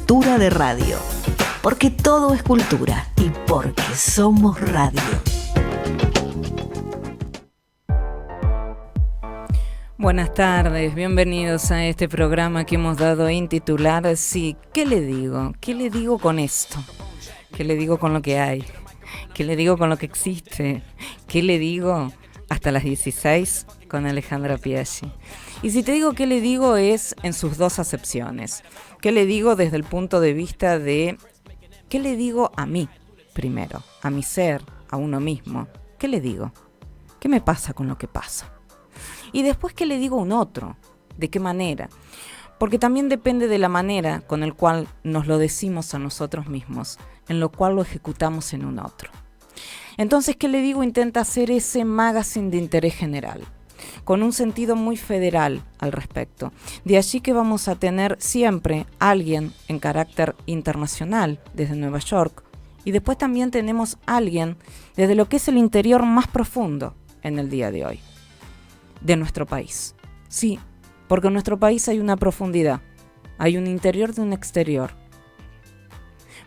Cultura de Radio. Porque todo es cultura y porque somos radio. Buenas tardes, bienvenidos a este programa que hemos dado a intitular Sí, ¿qué le digo? ¿Qué le digo con esto? ¿Qué le digo con lo que hay? ¿Qué le digo con lo que existe? ¿Qué le digo hasta las 16 con Alejandra Piaggi? Y si te digo qué le digo es en sus dos acepciones. ¿Qué le digo desde el punto de vista de qué le digo a mí primero, a mi ser, a uno mismo? ¿Qué le digo? ¿Qué me pasa con lo que pasa? Y después, ¿qué le digo a un otro? ¿De qué manera? Porque también depende de la manera con el cual nos lo decimos a nosotros mismos, en lo cual lo ejecutamos en un otro. Entonces, ¿qué le digo? Intenta hacer ese magazine de interés general, con un sentido muy federal al respecto. De allí que vamos a tener siempre alguien en carácter internacional desde Nueva York, y después también tenemos alguien desde lo que es el interior más profundo en el día de hoy, de nuestro país. Sí, porque en nuestro país hay una profundidad, hay un interior de un exterior.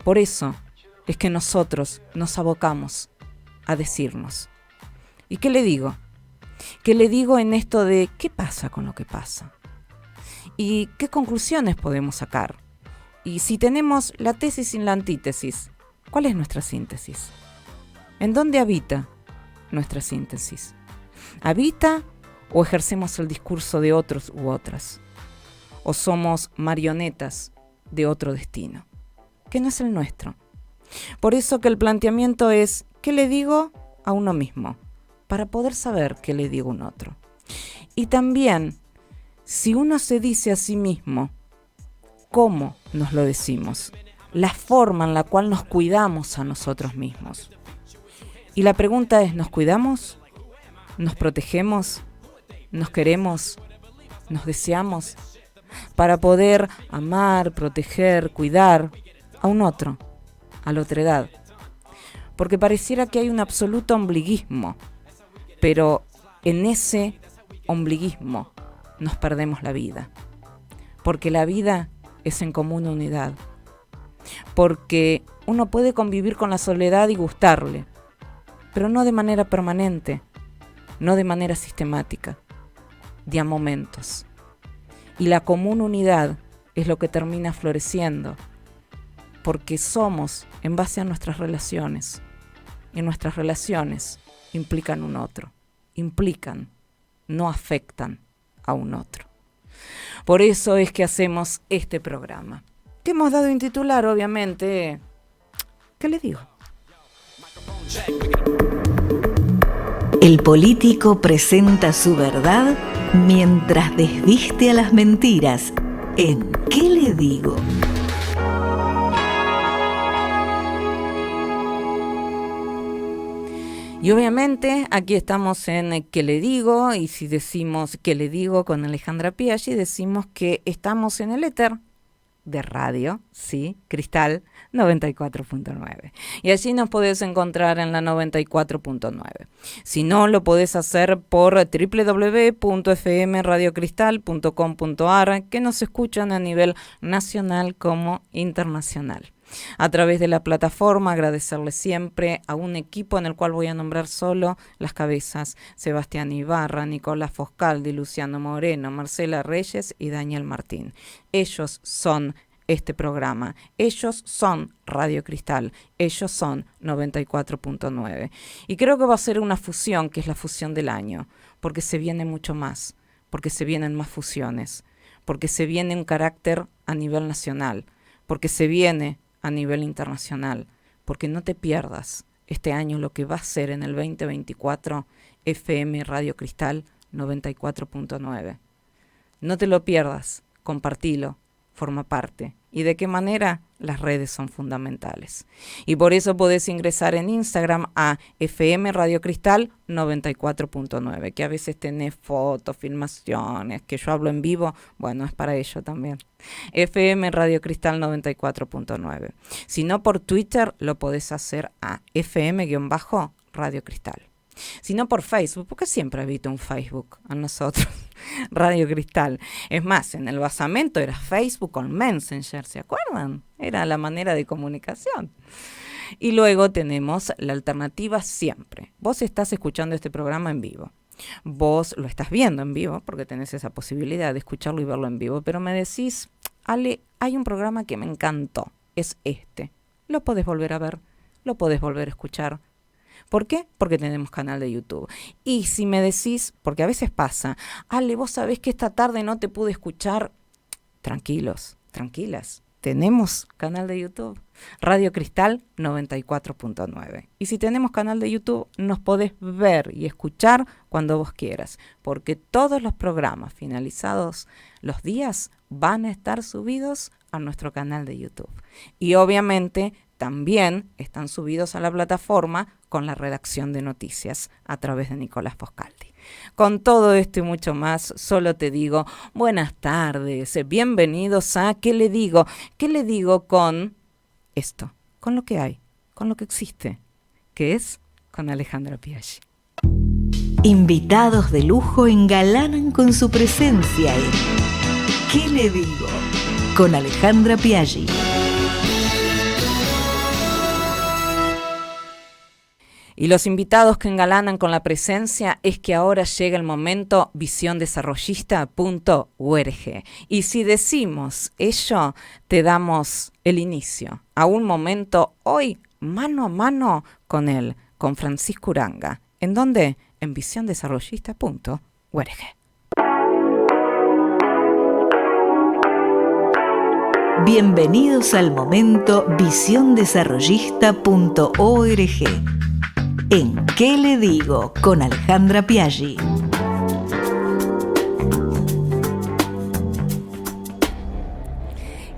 Por eso es que nosotros nos abocamos a decirnos. ¿Y qué le digo? ¿Qué le digo en esto de qué pasa con lo que pasa? ¿Y qué conclusiones podemos sacar? Y si tenemos la tesis sin la antítesis, ¿cuál es nuestra síntesis? ¿En dónde habita nuestra síntesis? ¿Habita o ejercemos el discurso de otros u otras? ¿O somos marionetas de otro destino, que no es el nuestro? Por eso que el planteamiento es, ¿qué le digo a uno mismo? Para poder saber qué le digo a un otro. Y también, si uno se dice a sí mismo, ¿cómo nos lo decimos? La forma en la cual nos cuidamos a nosotros mismos. Y la pregunta es, ¿nos cuidamos? ¿Nos protegemos? ¿Nos queremos? ¿Nos deseamos? Para poder amar, proteger, cuidar a un otro, a la otredad. Porque pareciera que hay un absoluto ombliguismo, pero en ese ombliguismo nos perdemos la vida. Porque la vida es en común unidad. Porque uno puede convivir con la soledad y gustarle, pero no de manera permanente, no de manera sistemática, de a momentos. Y la común unidad es lo que termina floreciendo, porque somos en base a nuestras relaciones. Y nuestras relaciones implican un otro, implican, no afectan a un otro. Por eso es que hacemos este programa, que hemos dado en titular, obviamente, ¿qué le digo? El político presenta su verdad mientras desviste a las mentiras en ¿Qué le digo? Y obviamente aquí estamos en ¿Qué le digo? Y si decimos ¿Qué le digo? Con Alejandra Piaggi, decimos que estamos en el éter de radio, sí, Cristal 94.9. Y allí nos podés encontrar en la 94.9. Si no, lo podés hacer por www.fmradiocristal.com.ar, que nos escuchan a nivel nacional como internacional. A través de la plataforma, agradecerle siempre a un equipo en el cual voy a nombrar solo las cabezas: Sebastián Ibarra, Nicolás Foscaldi, Luciano Moreno, Marcela Reyes y Daniel Martín. Ellos son este programa, ellos son Radio Cristal, ellos son 94.9. Y creo que va a ser una fusión, que es la fusión del año, porque se viene mucho más, porque se vienen más fusiones, porque se viene un carácter a nivel nacional, porque se viene a nivel internacional, porque no te pierdas este año lo que va a ser en el 2024 FM Radio Cristal 94.9. No te lo pierdas, compartilo, forma parte. ¿Y de qué manera? Las redes son fundamentales. Y por eso podés ingresar en Instagram a FM Radio Cristal 94.9, que a veces tenés fotos, filmaciones, que yo hablo en vivo, bueno, es para ello también. FM Radio Cristal 94.9. Si no, por Twitter lo podés hacer a FM-Radio Cristal. sino por Facebook, porque siempre habita un Facebook a nosotros, Radio Cristal. Es más, en el basamento era Facebook con Messenger, ¿se acuerdan? Era la manera de comunicación. Y luego tenemos la alternativa siempre. Vos estás escuchando este programa en vivo. Vos lo estás viendo en vivo, porque tenés esa posibilidad de escucharlo y verlo en vivo, pero me decís, Ale, hay un programa que me encantó, es este. Lo podés volver a ver, lo podés volver a escuchar. ¿Por qué? Porque tenemos canal de YouTube. Y si me decís, porque a veces pasa, Ale, vos sabés que esta tarde no te pude escuchar, tranquilos, tranquilas. Tenemos canal de YouTube, Radio Cristal 94.9. Y si tenemos canal de YouTube, nos podés ver y escuchar cuando vos quieras, porque todos los programas finalizados los días van a estar subidos a nuestro canal de YouTube. Y obviamente también están subidos a la plataforma con la redacción de noticias a través de Nicolás Foscaldi. Con todo esto y mucho más, solo te digo buenas tardes, bienvenidos a ¿Qué le digo? ¿Qué le digo con esto? Con lo que hay, con lo que existe, que es con Alejandra Piaggi. Invitados de lujo engalanan con su presencia en ¿Qué le digo? Con Alejandra Piaggi. Y los invitados que engalanan con la presencia es que ahora llega el momento visiondesarrollista.org. Y si decimos ello, te damos el inicio a un momento hoy mano a mano con él, con Francisco Uranga. ¿En dónde? En visiondesarrollista.org. Bienvenidos al momento visiondesarrollista.org. En ¿Qué le digo? Con Alejandra Piaggi.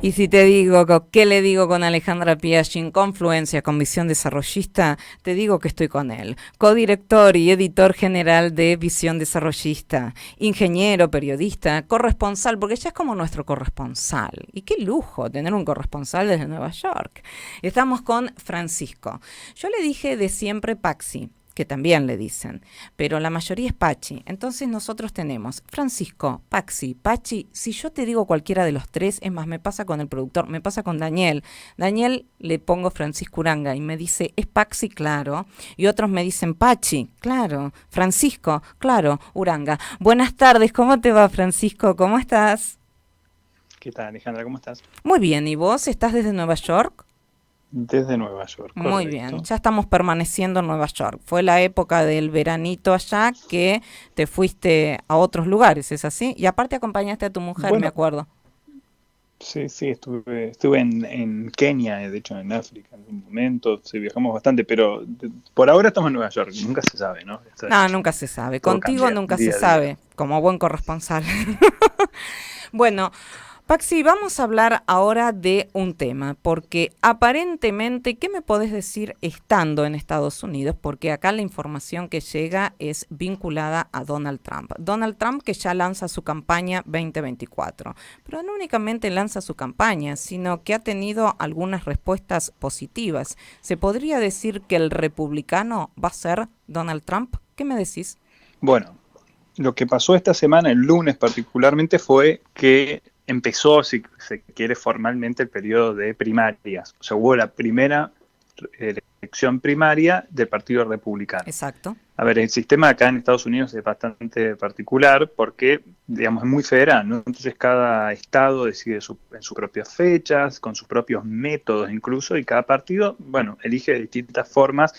Y si te digo, ¿qué le digo con Alejandra Piaggi en Confluencia con Visión Desarrollista? Te digo que estoy con él, codirector y editor general de Visión Desarrollista, ingeniero, periodista, corresponsal, porque ya es como nuestro corresponsal. Y qué lujo tener un corresponsal desde Nueva York. Estamos con Francisco. Yo le dije de siempre Paxi, que también le dicen, pero la mayoría es Pachi. Entonces nosotros tenemos Francisco, Paxi, Pachi. Si yo te digo cualquiera de los tres, es más, me pasa con el productor, me pasa con Daniel. Daniel le pongo Francisco Uranga y me dice, ¿es Paxi? Claro. Y otros me dicen, Pachi, claro. Francisco, claro, Uranga. Buenas tardes, ¿cómo te va, Francisco? ¿Cómo estás? ¿Qué tal, Alejandra? ¿Cómo estás? Muy bien, ¿y vos? ¿Estás desde Nueva York? Desde Nueva York. Muy correcto. bien, ya estamos permaneciendo en Nueva York. Fue la época del veranito allá que te fuiste a otros lugares, ¿es así? Y aparte acompañaste a tu mujer, Bueno, me acuerdo. sí, estuve en Kenia, de hecho en África en un momento, sí, viajamos bastante, pero por ahora estamos en Nueva York, nunca se sabe, ¿no? No, nunca se sabe. Todo Contigo cambia nunca se día a día. sabe, como buen corresponsal. Bueno, Paxi, vamos a hablar ahora de un tema, porque aparentemente, ¿qué me podés decir estando en Estados Unidos? Porque acá la información que llega es vinculada a Donald Trump. Donald Trump que ya lanza su campaña 2024, pero no únicamente lanza su campaña, sino que ha tenido algunas respuestas positivas. ¿Se podría decir que el republicano va a ser Donald Trump? ¿Qué me decís? Bueno, lo que pasó esta semana, el lunes particularmente, fue que empezó, si se quiere, formalmente el periodo de primarias. O sea, hubo la primera elección primaria del Partido Republicano. Exacto. A ver, el sistema acá en Estados Unidos es bastante particular porque, digamos, es muy federal, ¿no? Entonces cada estado decide en sus propias fechas, con sus propios métodos incluso, y cada partido, bueno, elige de distintas formas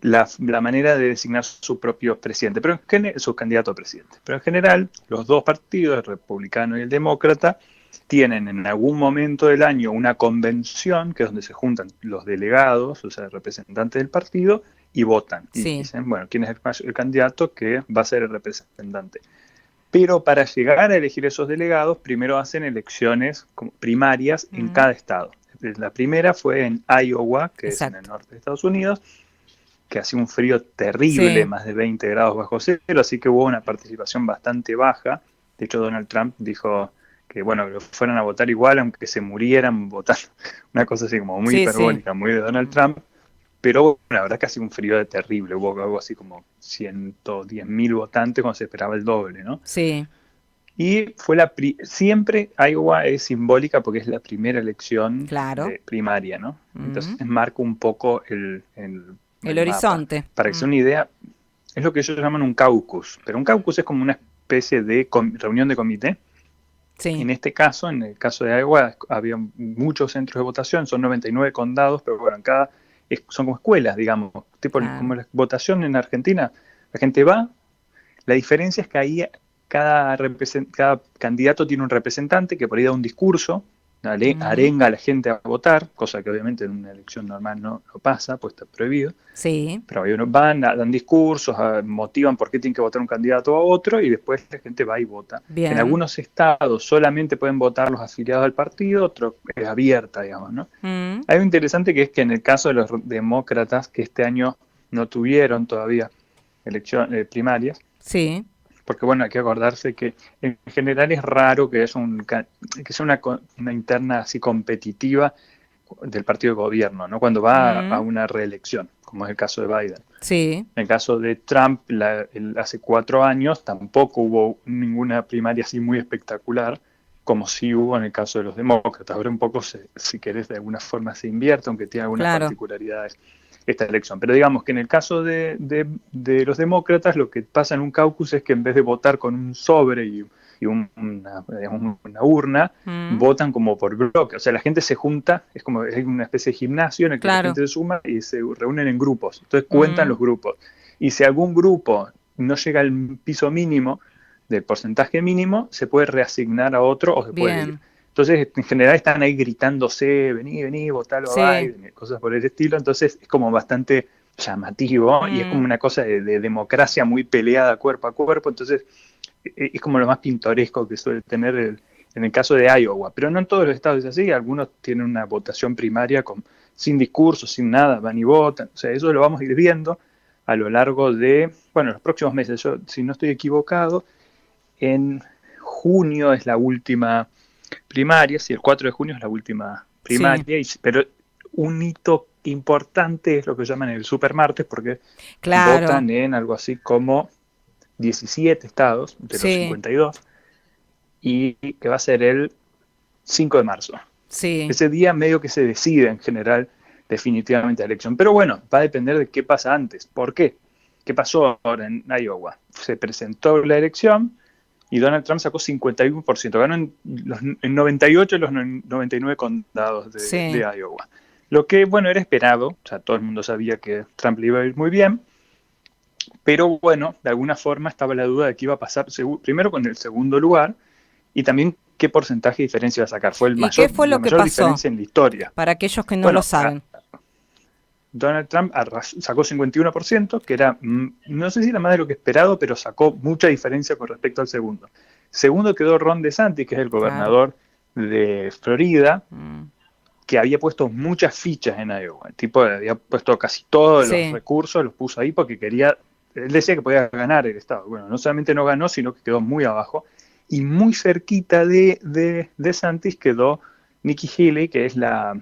la manera de designar su propio presidente, pero su candidato a presidente. Pero en general, los dos partidos, el republicano y el demócrata, tienen en algún momento del año una convención, que es donde se juntan los delegados, o sea, el representante del partido, y votan. Y Sí. dicen, bueno, ¿quién es el candidato que va a ser el representante? Pero para llegar a elegir esos delegados, primero hacen elecciones primarias en cada estado. La primera fue en Iowa, que es en el norte de Estados Unidos, que hacía un frío terrible, más de 20 grados bajo cero, así que hubo una participación bastante baja. De hecho, Donald Trump dijo que, bueno, que fueran a votar igual, aunque se murieran votando. Una cosa así como muy hiperbólica, muy de Donald Trump. pero bueno, la verdad que ha sido un frío terrible, hubo algo así como 110.000 votantes cuando se esperaba el doble, ¿no? Sí, Y fue siempre Iowa es simbólica porque es la primera elección claro. primaria, ¿no? Mm. Entonces marca un poco El el mapa. horizonte. Para que sea una idea, es lo que ellos llaman un caucus, pero un caucus es como una especie de reunión de comité. Sí. En este caso, en el caso de Iowa, había muchos centros de votación, son 99 condados, pero bueno, son como escuelas, digamos, tipo Claro. como la votación en Argentina. La gente va, la diferencia es que ahí cada candidato tiene un representante que por ahí da un discurso, Mm. arenga a la gente a votar, cosa que obviamente en una elección normal no pasa, pues está prohibido. Sí, Pero ahí van, dan discursos, motivan por qué tienen que votar un candidato a otro y después la gente va y vota. En bien. algunos estados solamente pueden votar los afiliados al partido, otro es abierta, digamos, ¿no? Mm. Hay algo interesante que es que en el caso de los demócratas, que este año no tuvieron todavía elecciones primarias, Sí. porque bueno, hay que acordarse que en general es raro que sea una interna así competitiva del partido de gobierno, ¿no? Cuando va a Mm. una reelección, como es el caso de Biden. Sí. En el caso de Trump, hace 4 años tampoco hubo ninguna primaria así muy espectacular, como sí hubo en el caso de los demócratas. Ahora un poco, si querés, de alguna forma se invierte, aunque tiene algunas Claro. particularidades esta elección. Pero digamos que en el caso de los demócratas, lo que pasa en un caucus es que en vez de votar con un sobre y una urna, Mm. votan como por bloque. O sea, la gente se junta, es como es una especie de gimnasio en el que la Claro. gente se suma y se reúnen en grupos. Entonces cuentan Mm. los grupos. Y si algún grupo no llega al piso mínimo, del porcentaje mínimo, se puede reasignar a otro o se puede ir. Bien. Entonces, en general están ahí gritándose, vení, votalo a Sí. Biden, cosas por ese estilo. Entonces es como bastante llamativo y es como Mm. una cosa de democracia muy peleada cuerpo a cuerpo. Entonces es como lo más pintoresco que suele tener en el caso de Iowa. Pero no en todos los estados es así. Algunos tienen una votación primaria sin discurso, sin nada, van y votan. O sea, eso lo vamos a ir viendo a lo largo de, bueno, los próximos meses. Yo, si no estoy equivocado, en junio es la última primaria, si el 4 de junio es la última Sí. primaria, pero un hito importante es lo que llaman el supermartes, porque Claro. votan en algo así como 17 estados de los Sí. 52 y que va a ser el 5 de marzo. Sí. Ese día medio que se decide en general definitivamente la elección. Pero bueno, va a depender de qué pasa antes. ¿Por qué? ¿Qué pasó ahora en Iowa? Se presentó la elección y Donald Trump sacó 51%. Ganó en 98 de los 99 condados de Sí. Iowa. Lo que, bueno, era esperado. O sea, todo el mundo sabía que Trump le iba a ir muy bien. Pero bueno, de alguna forma estaba la duda de qué iba a pasar primero con el segundo lugar y también qué porcentaje de diferencia iba a sacar. Fue ¿Y qué fue la lo que mayor pasó? diferencia en la historia. Para aquellos que no lo Bueno, saben. Donald Trump sacó 51%, que era, no sé si era más de lo que esperado, pero sacó mucha diferencia con respecto al segundo. Segundo quedó Ron DeSantis, que es el Claro. gobernador de Florida, Mm. que había puesto muchas fichas en Iowa. El tipo había puesto casi todos los Sí. recursos, los puso ahí porque él decía que podía ganar el estado. Bueno, no solamente no ganó, sino que quedó muy abajo. Y muy cerquita de DeSantis quedó Nikki Haley, que es la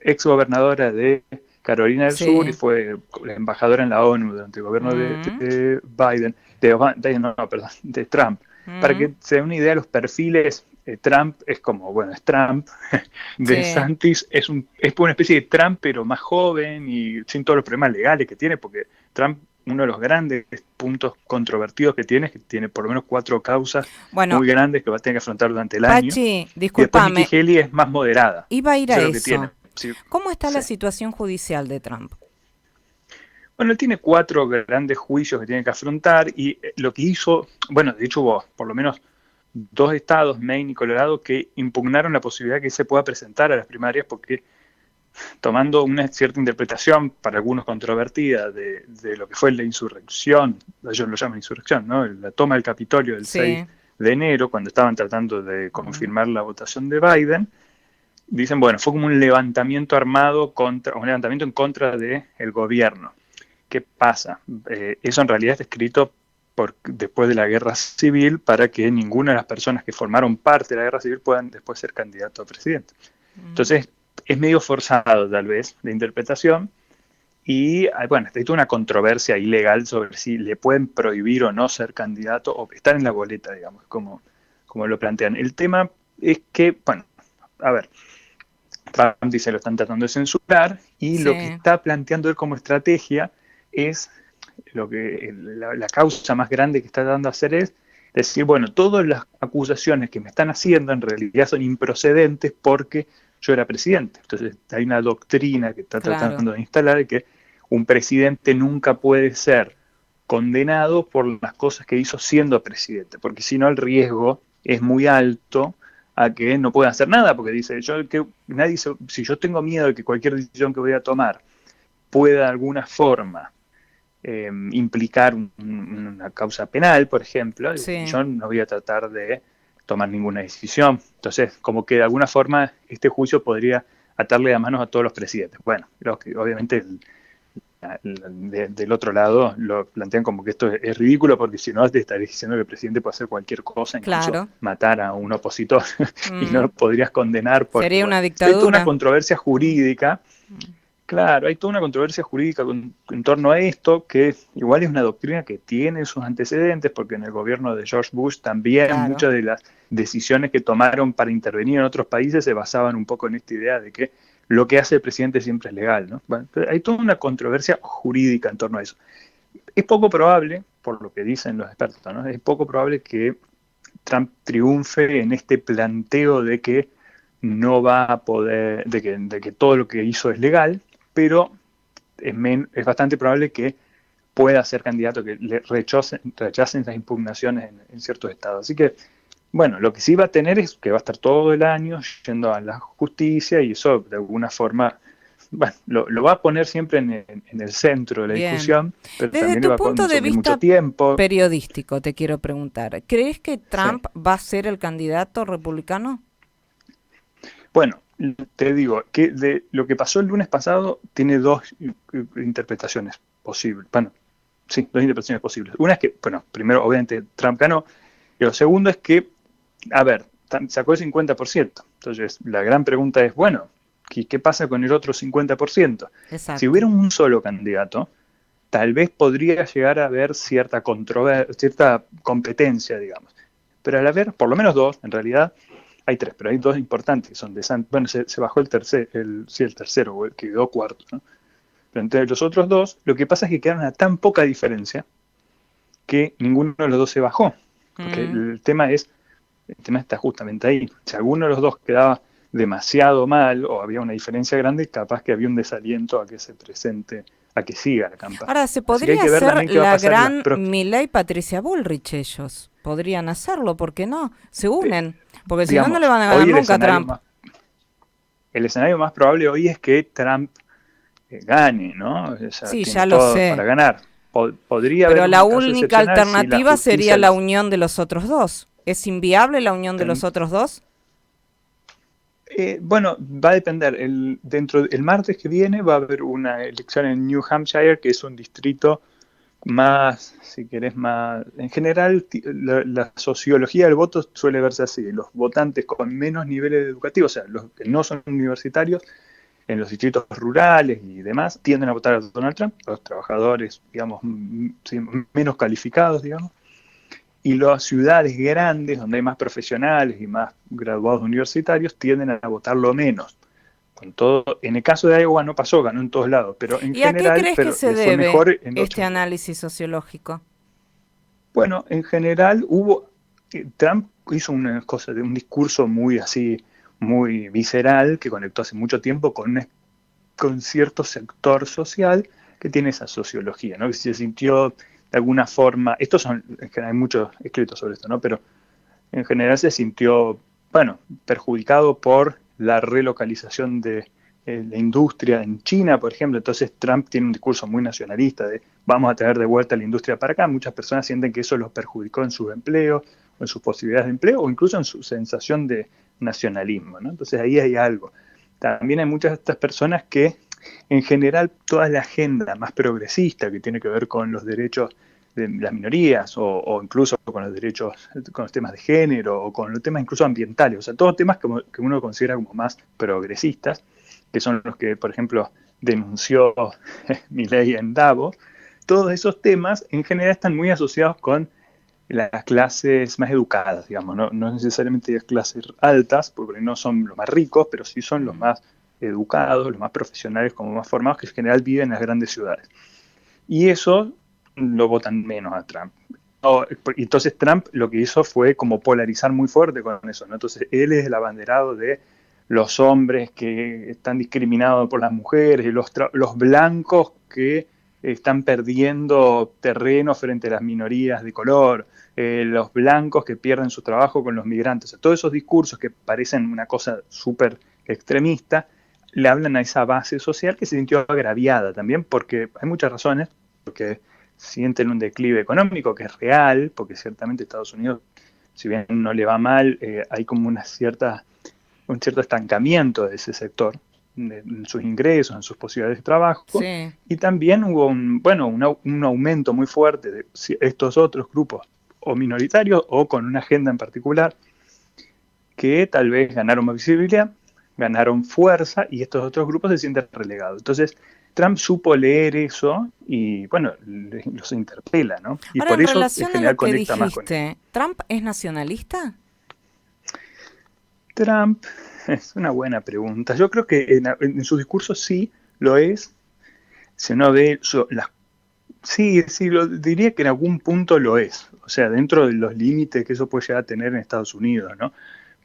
ex gobernadora de Carolina del Sur y Sí. fue la embajadora en la ONU durante el gobierno Mm. Biden, de Trump. Para Mm. que se den una idea de los perfiles, Trump es como, bueno, es Trump. Sí. DeSantis es una especie de Trump, pero más joven y sin todos los problemas legales que tiene, porque Trump, uno de los grandes puntos controvertidos que tiene es que tiene por lo menos 4 causas Bueno, muy grandes que va a tener que afrontar durante el año. Pachi, Y después Nikki discúlpame, Haley es más moderada. iba a ir a Eso es lo que tiene. eso. Sí, ¿Cómo está sí. la situación judicial de Trump? Bueno, él tiene 4 grandes juicios que tiene que afrontar y lo que hizo, bueno, de hecho hubo por lo menos 2 estados, Maine y Colorado, que impugnaron la posibilidad de que se pueda presentar a las primarias porque tomando una cierta interpretación, para algunos controvertida, de lo que fue la insurrección, ellos lo llaman insurrección, ¿no? La toma del Capitolio del 6 Sí. de enero, cuando estaban tratando de confirmar la votación de Biden, dicen, bueno, fue como un levantamiento armado un levantamiento en contra del gobierno. ¿Qué pasa? Eso en realidad está escrito después de la guerra civil para que ninguna de las personas que formaron parte de la guerra civil puedan después ser candidato a presidente. Entonces, es medio forzado tal vez la interpretación Y bueno, hay toda una controversia ilegal sobre si le pueden prohibir o no ser candidato o estar en la boleta, digamos, como lo plantean. El tema es que, bueno, a ver, Trump dice lo están tratando de censurar y Sí, lo que está planteando él como estrategia es la causa más grande que está tratando de hacer es decir, bueno, todas las acusaciones que me están haciendo en realidad son improcedentes porque yo era presidente. Entonces hay una doctrina que está claro. tratando de instalar que un presidente nunca puede ser condenado por las cosas que hizo siendo presidente, porque si no el riesgo es muy alto a que no pueda hacer nada, porque dice, si yo tengo miedo de que cualquier decisión que voy a tomar pueda de alguna forma implicar una causa penal, por ejemplo, Sí. yo no voy a tratar de tomar ninguna decisión. Entonces, como que de alguna forma este juicio podría atarle las manos a todos los presidentes. Bueno, obviamente del otro lado lo plantean como que esto es ridículo porque si no te estarías diciendo que el presidente puede hacer cualquier cosa, incluso Claro. matar a un opositor y no lo Mm, podrías condenar porque, sería bueno, una hay toda una dictadura. controversia jurídica. Mm, Claro, hay toda una controversia jurídica en torno a esto, que igual es una doctrina que tiene sus antecedentes, porque en el gobierno de George Bush también claro. muchas de las decisiones que tomaron para intervenir en otros países se basaban un poco en esta idea de que lo que hace el presidente siempre es legal, ¿no? Bueno, hay toda una controversia jurídica en torno a eso. Es poco probable, por lo que dicen los expertos, ¿no? Es poco probable que Trump triunfe en este planteo de que no va a poder, de que todo lo que hizo es legal, pero es bastante probable que pueda ser candidato, que le rechacen las impugnaciones en ciertos estados. Así que, bueno, lo que sí va a tener es que va a estar todo el año yendo a la justicia y eso de alguna forma, bueno, lo va a poner siempre en el centro de la Bien. discusión, pero Desde también le tu va a punto de consumir mucho vista tiempo. periodístico, te quiero preguntar, ¿crees que Sí. Trump va a ser el candidato republicano? Bueno, te digo que de lo que pasó el lunes pasado tiene dos interpretaciones posibles. Bueno, sí, dos interpretaciones posibles. Una es que, bueno, primero, obviamente, Trump ganó. Y lo segundo es que, a ver, sacó el 50%. Entonces, la gran pregunta es, bueno, ¿qué pasa con el otro 50%? Si Exacto. hubiera un solo candidato, tal vez podría llegar a haber cierta controversia, cierta competencia, digamos. Pero al haber, por lo menos dos, en realidad, hay tres, pero hay dos importantes, que son de bueno, se bajó el tercero, o el que quedó cuarto, ¿no? Pero entre los otros dos, lo que pasa es que quedaron a tan poca diferencia que ninguno de los dos se bajó. Porque Mm. el tema está justamente ahí. Si alguno de los dos quedaba demasiado mal o había una diferencia grande, capaz que había un desaliento a que se presente, a que siga la campaña. Ahora, se Así que hay podría que ver hacer también qué va a la pasar en las gran próximas. Milei Patricia Bullrich ellos. Podrían hacerlo, ¿por qué no? Se unen, porque si no, no le Digamos, van a ganar hoy nunca a Trump. el escenario más probable hoy es que Trump gane, ¿no? O sea, Sí, tiene ya lo todo para sé. ganar. Podría Pero haber la un caso única excepcional si la alternativa sería justicia la les... unión de los otros dos. ¿Es inviable la unión de los otros dos? Bueno, va a depender. El martes que viene va a haber una elección en New Hampshire, que es un distrito más, si querés, más... En general, la sociología del voto suele verse así. Los votantes con menos niveles educativos, o sea, los que no son universitarios, en los distritos rurales y demás, tienden a votar a Donald Trump, los trabajadores, digamos, sí, menos calificados, digamos, y las ciudades grandes, donde hay más profesionales y más graduados universitarios, tienden a votarlo menos. Con todo, en el caso de Iowa no pasó, ganó en todos lados, pero en ¿Y a qué general, crees que pero se le fue debe mejor en este otros lugares. análisis sociológico? Bueno, en general Trump hizo una cosa de un discurso muy así, muy visceral, que conectó hace mucho tiempo con cierto sector social que tiene esa sociología, ¿no? Que se sintió de alguna forma, hay muchos escritos sobre esto, ¿no? Pero en general se sintió, bueno, perjudicado por la relocalización de la industria en China, por ejemplo. Entonces Trump tiene un discurso muy nacionalista de vamos a traer de vuelta la industria para acá. Muchas personas sienten que eso los perjudicó en sus empleos, o en sus posibilidades de empleo, o incluso en su sensación de nacionalismo, ¿no? Entonces ahí hay algo. También hay muchas de estas personas que, en general, toda la agenda más progresista que tiene que ver con los derechos de las minorías o incluso con los derechos, con los temas de género o con los temas incluso ambientales, o sea, todos temas que uno considera como más progresistas, que son los que, por ejemplo, denunció Milei en Davos, todos esos temas en general están muy asociados con las clases más educadas, digamos, no necesariamente las clases altas, porque no son los más ricos, pero sí son los más educados, los más profesionales, como más formados, que en general viven en las grandes ciudades. Y eso lo votan menos a Trump. Entonces Trump lo que hizo fue como polarizar muy fuerte con eso, ¿no? Entonces él es el abanderado de los hombres que están discriminados por las mujeres, y los blancos que están perdiendo terreno frente a las minorías de color, los blancos que pierden su trabajo con los migrantes. O sea, todos esos discursos que parecen una cosa súper extremista, le hablan a esa base social que se sintió agraviada también, porque hay muchas razones, porque sienten un declive económico que es real, porque ciertamente Estados Unidos, si bien no le va mal, hay como un cierto estancamiento de ese sector, en sus ingresos, en sus posibilidades de trabajo, Sí. y también hubo un aumento muy fuerte de estos otros grupos, o minoritarios, o con una agenda en particular, que tal vez ganaron más visibilidad, ganaron fuerza, y estos otros grupos se sienten relegados. Entonces, Trump supo leer eso y, bueno, los interpela, ¿no? Y Ahora, por en eso en relación a general lo que conecta más con él. dijiste, ¿Trump es nacionalista? Trump es una buena pregunta. Yo creo que en sus discursos sí lo es. Si uno ve sí, lo diría que en algún punto lo es. O sea, dentro de los límites que eso puede llegar a tener en Estados Unidos, ¿no?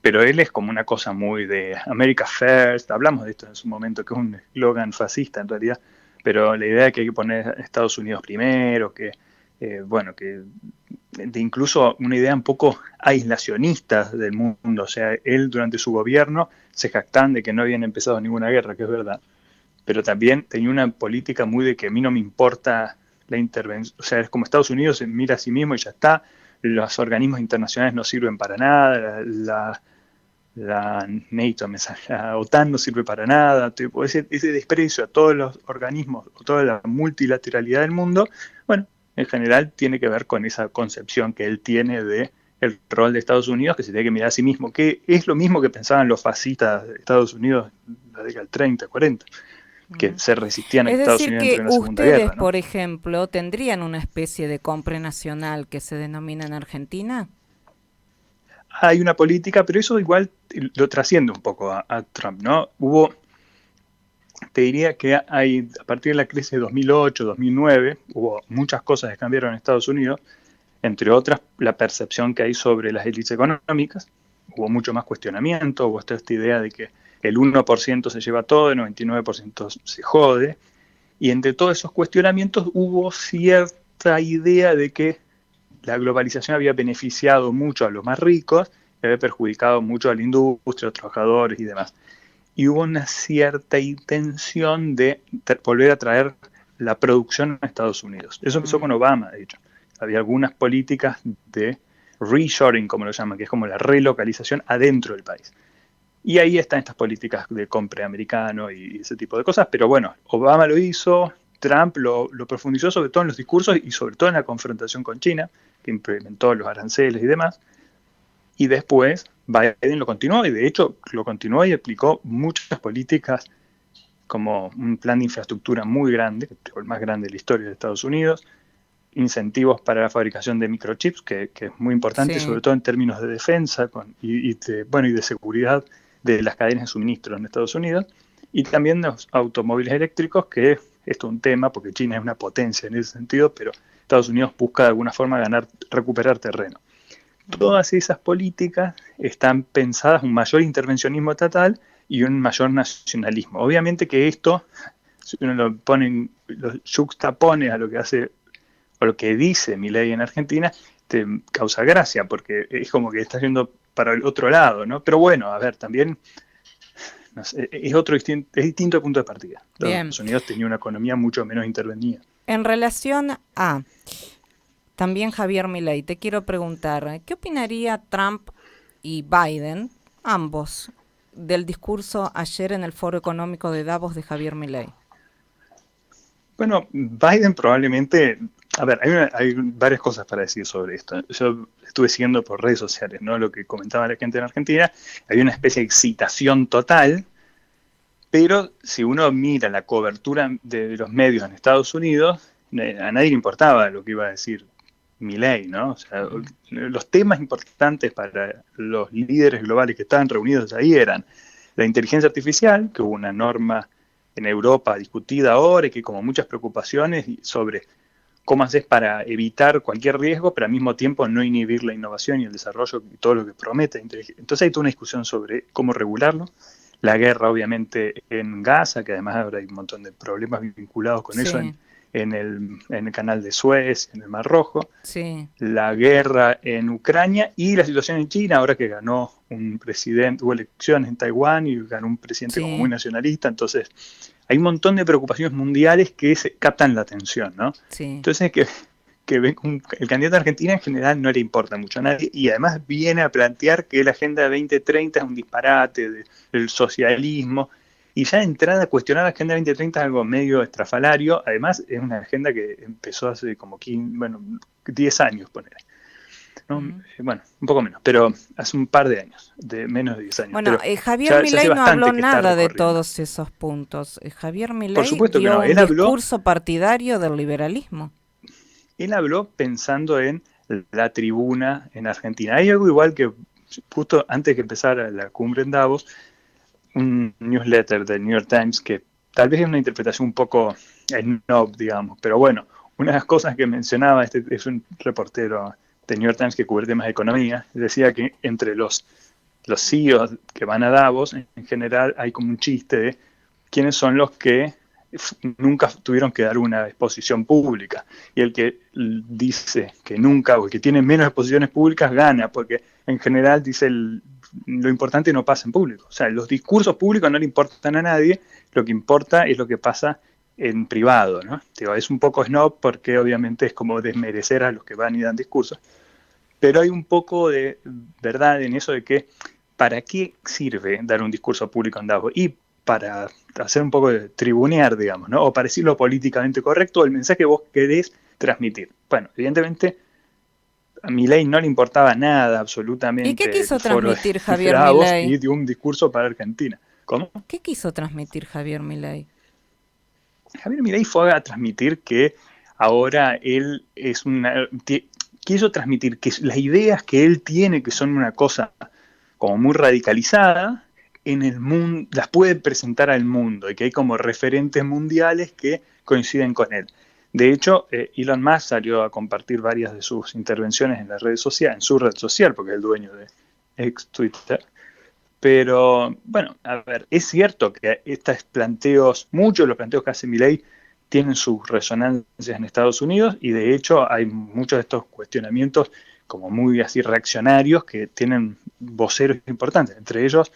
Pero él es como una cosa muy de America First. Hablamos de esto en su momento, que es un eslogan fascista en realidad. Pero la idea de que hay que poner a Estados Unidos primero, que de incluso una idea un poco aislacionista del mundo. O sea, él durante su gobierno se jactan de que no habían empezado ninguna guerra, que es verdad, pero también tenía una política muy de que a mí no me importa la intervención. O sea, es como Estados Unidos se mira a sí mismo y ya está, los organismos internacionales no sirven para nada, la NATO, la OTAN no sirve para nada, tipo, ese desprecio a todos los organismos, o toda la multilateralidad del mundo, bueno, en general tiene que ver con esa concepción que él tiene de el rol de Estados Unidos, que se tiene que mirar a sí mismo, que es lo mismo que pensaban los fascistas de Estados Unidos en la década del 30, 40, que se resistían a que Es Estados decir, Unidos que entre en la Segunda ustedes, Guerra, ¿no? por ejemplo, tendrían una especie de compra nacional que se denomina en Argentina. Hay una política, pero eso igual lo trasciende un poco a Trump, ¿no? Te diría que a partir de la crisis de 2008, 2009, hubo muchas cosas que cambiaron en Estados Unidos, entre otras la percepción que hay sobre las élites económicas. Hubo mucho más cuestionamiento, hubo esta idea de que el 1% se lleva todo, el 99% se jode, y entre todos esos cuestionamientos hubo cierta idea de que la globalización había beneficiado mucho a los más ricos y había perjudicado mucho a la industria, a los trabajadores y demás. Y hubo una cierta intención de volver a traer la producción a Estados Unidos. Eso empezó con Obama, de hecho. Había algunas políticas de reshoring, como lo llaman, que es como la relocalización adentro del país. Y ahí están estas políticas de compra americano y ese tipo de cosas. Pero bueno, Obama lo hizo, Trump lo profundizó sobre todo en los discursos y sobre todo en la confrontación con China, que implementó los aranceles y demás. Y después Biden lo continuó, y de hecho lo continuó y aplicó muchas políticas como un plan de infraestructura muy grande, el más grande de la historia de Estados Unidos, incentivos para la fabricación de microchips, que es muy importante, Sí. sobre todo en términos de defensa y de seguridad de las cadenas de suministro en Estados Unidos, y también los automóviles eléctricos, que esto es un tema, porque China es una potencia en ese sentido, pero Estados Unidos busca de alguna forma recuperar terreno. Todas esas políticas están pensadas en un mayor intervencionismo estatal y un mayor nacionalismo. Obviamente que esto, si uno lo juxtapone a lo que hace o lo que dice Milei en Argentina, te causa gracia, porque es como que está yendo para el otro lado, ¿no? Pero bueno, a ver, también no sé, es distinto punto de partida. Bien. Estados Unidos tenía una economía mucho menos intervenida. En relación a también Javier Milei, te quiero preguntar, ¿qué opinaría Trump y Biden, ambos, del discurso ayer en el Foro Económico de Davos de Javier Milei? Bueno, Biden probablemente, a ver, hay varias cosas para decir sobre esto. Yo estuve siguiendo por redes sociales, ¿no? Lo que comentaba la gente en Argentina. Hay una especie de excitación total, Pero si uno mira la cobertura de los medios en Estados Unidos, a nadie le importaba lo que iba a decir Milei, ¿no? O sea, los temas importantes para los líderes globales que estaban reunidos ahí eran la inteligencia artificial, que hubo una norma en Europa discutida ahora y que como muchas preocupaciones sobre cómo haces para evitar cualquier riesgo, pero al mismo tiempo no inhibir la innovación y el desarrollo y todo lo que promete. Entonces hay toda una discusión sobre cómo regularlo. La guerra, obviamente, en Gaza, que además ahora hay un montón de problemas vinculados con eso en el canal de Suez, en el Mar Rojo. Sí. La guerra en Ucrania y la situación en China, ahora que ganó un presidente, hubo elecciones en Taiwán y ganó un presidente como muy nacionalista. Entonces, hay un montón de preocupaciones mundiales que captan la atención, ¿no? Sí. Entonces, el candidato a Argentina en general no le importa mucho a nadie y además viene a plantear que la Agenda 2030 es un disparate del socialismo y ya de entrada cuestionar la Agenda 2030 es algo medio estrafalario. Además es una agenda que empezó hace como 10 años, ponele. ¿No? Bueno, un poco menos, pero hace un par de años, de menos de 10 años. Bueno, Javier Milei no habló nada de todos esos puntos. Javier Milei dio un discurso partidario del liberalismo. Él habló pensando en la tribuna en Argentina. Hay algo igual que justo antes que empezara la cumbre en Davos, un newsletter del New York Times que tal vez es una interpretación un poco snob, digamos, pero bueno, una de las cosas que mencionaba, es un reportero de New York Times que cubre temas de economía, decía que entre los CEOs que van a Davos, en general hay como un chiste de quiénes son los que nunca tuvieron que dar una exposición pública. Y el que dice que nunca, o el que tiene menos exposiciones públicas, gana, porque en general dice lo importante no pasa en público. O sea, los discursos públicos no le importan a nadie, lo que importa es lo que pasa en privado, ¿no? Digo, es un poco snob porque obviamente es como desmerecer a los que van y dan discursos, pero hay un poco de verdad en eso de que ¿para qué sirve dar un discurso público en Davos? Y para hacer un poco de tribunear, digamos, ¿no? O para decirlo políticamente correcto, el mensaje que vos querés transmitir. Bueno, evidentemente a Milei no le importaba nada absolutamente. ¿Y qué quiso transmitir Javier Davos Milei? Y dio un discurso para Argentina. ¿Cómo? ¿Qué quiso transmitir Javier Milei? Javier Milei fue a transmitir que ahora él quiso transmitir que las ideas que él tiene, que son una cosa como muy radicalizada, en el mundo las puede presentar al mundo y que hay como referentes mundiales que coinciden con él. De hecho, Elon Musk salió a compartir varias de sus intervenciones en las redes sociales, en su red social, porque es el dueño de ex Twitter. Pero, bueno, a ver, es cierto que muchos de los planteos que hace Milei tienen sus resonancias en Estados Unidos y de hecho hay muchos de estos cuestionamientos como muy así reaccionarios que tienen voceros importantes, entre ellos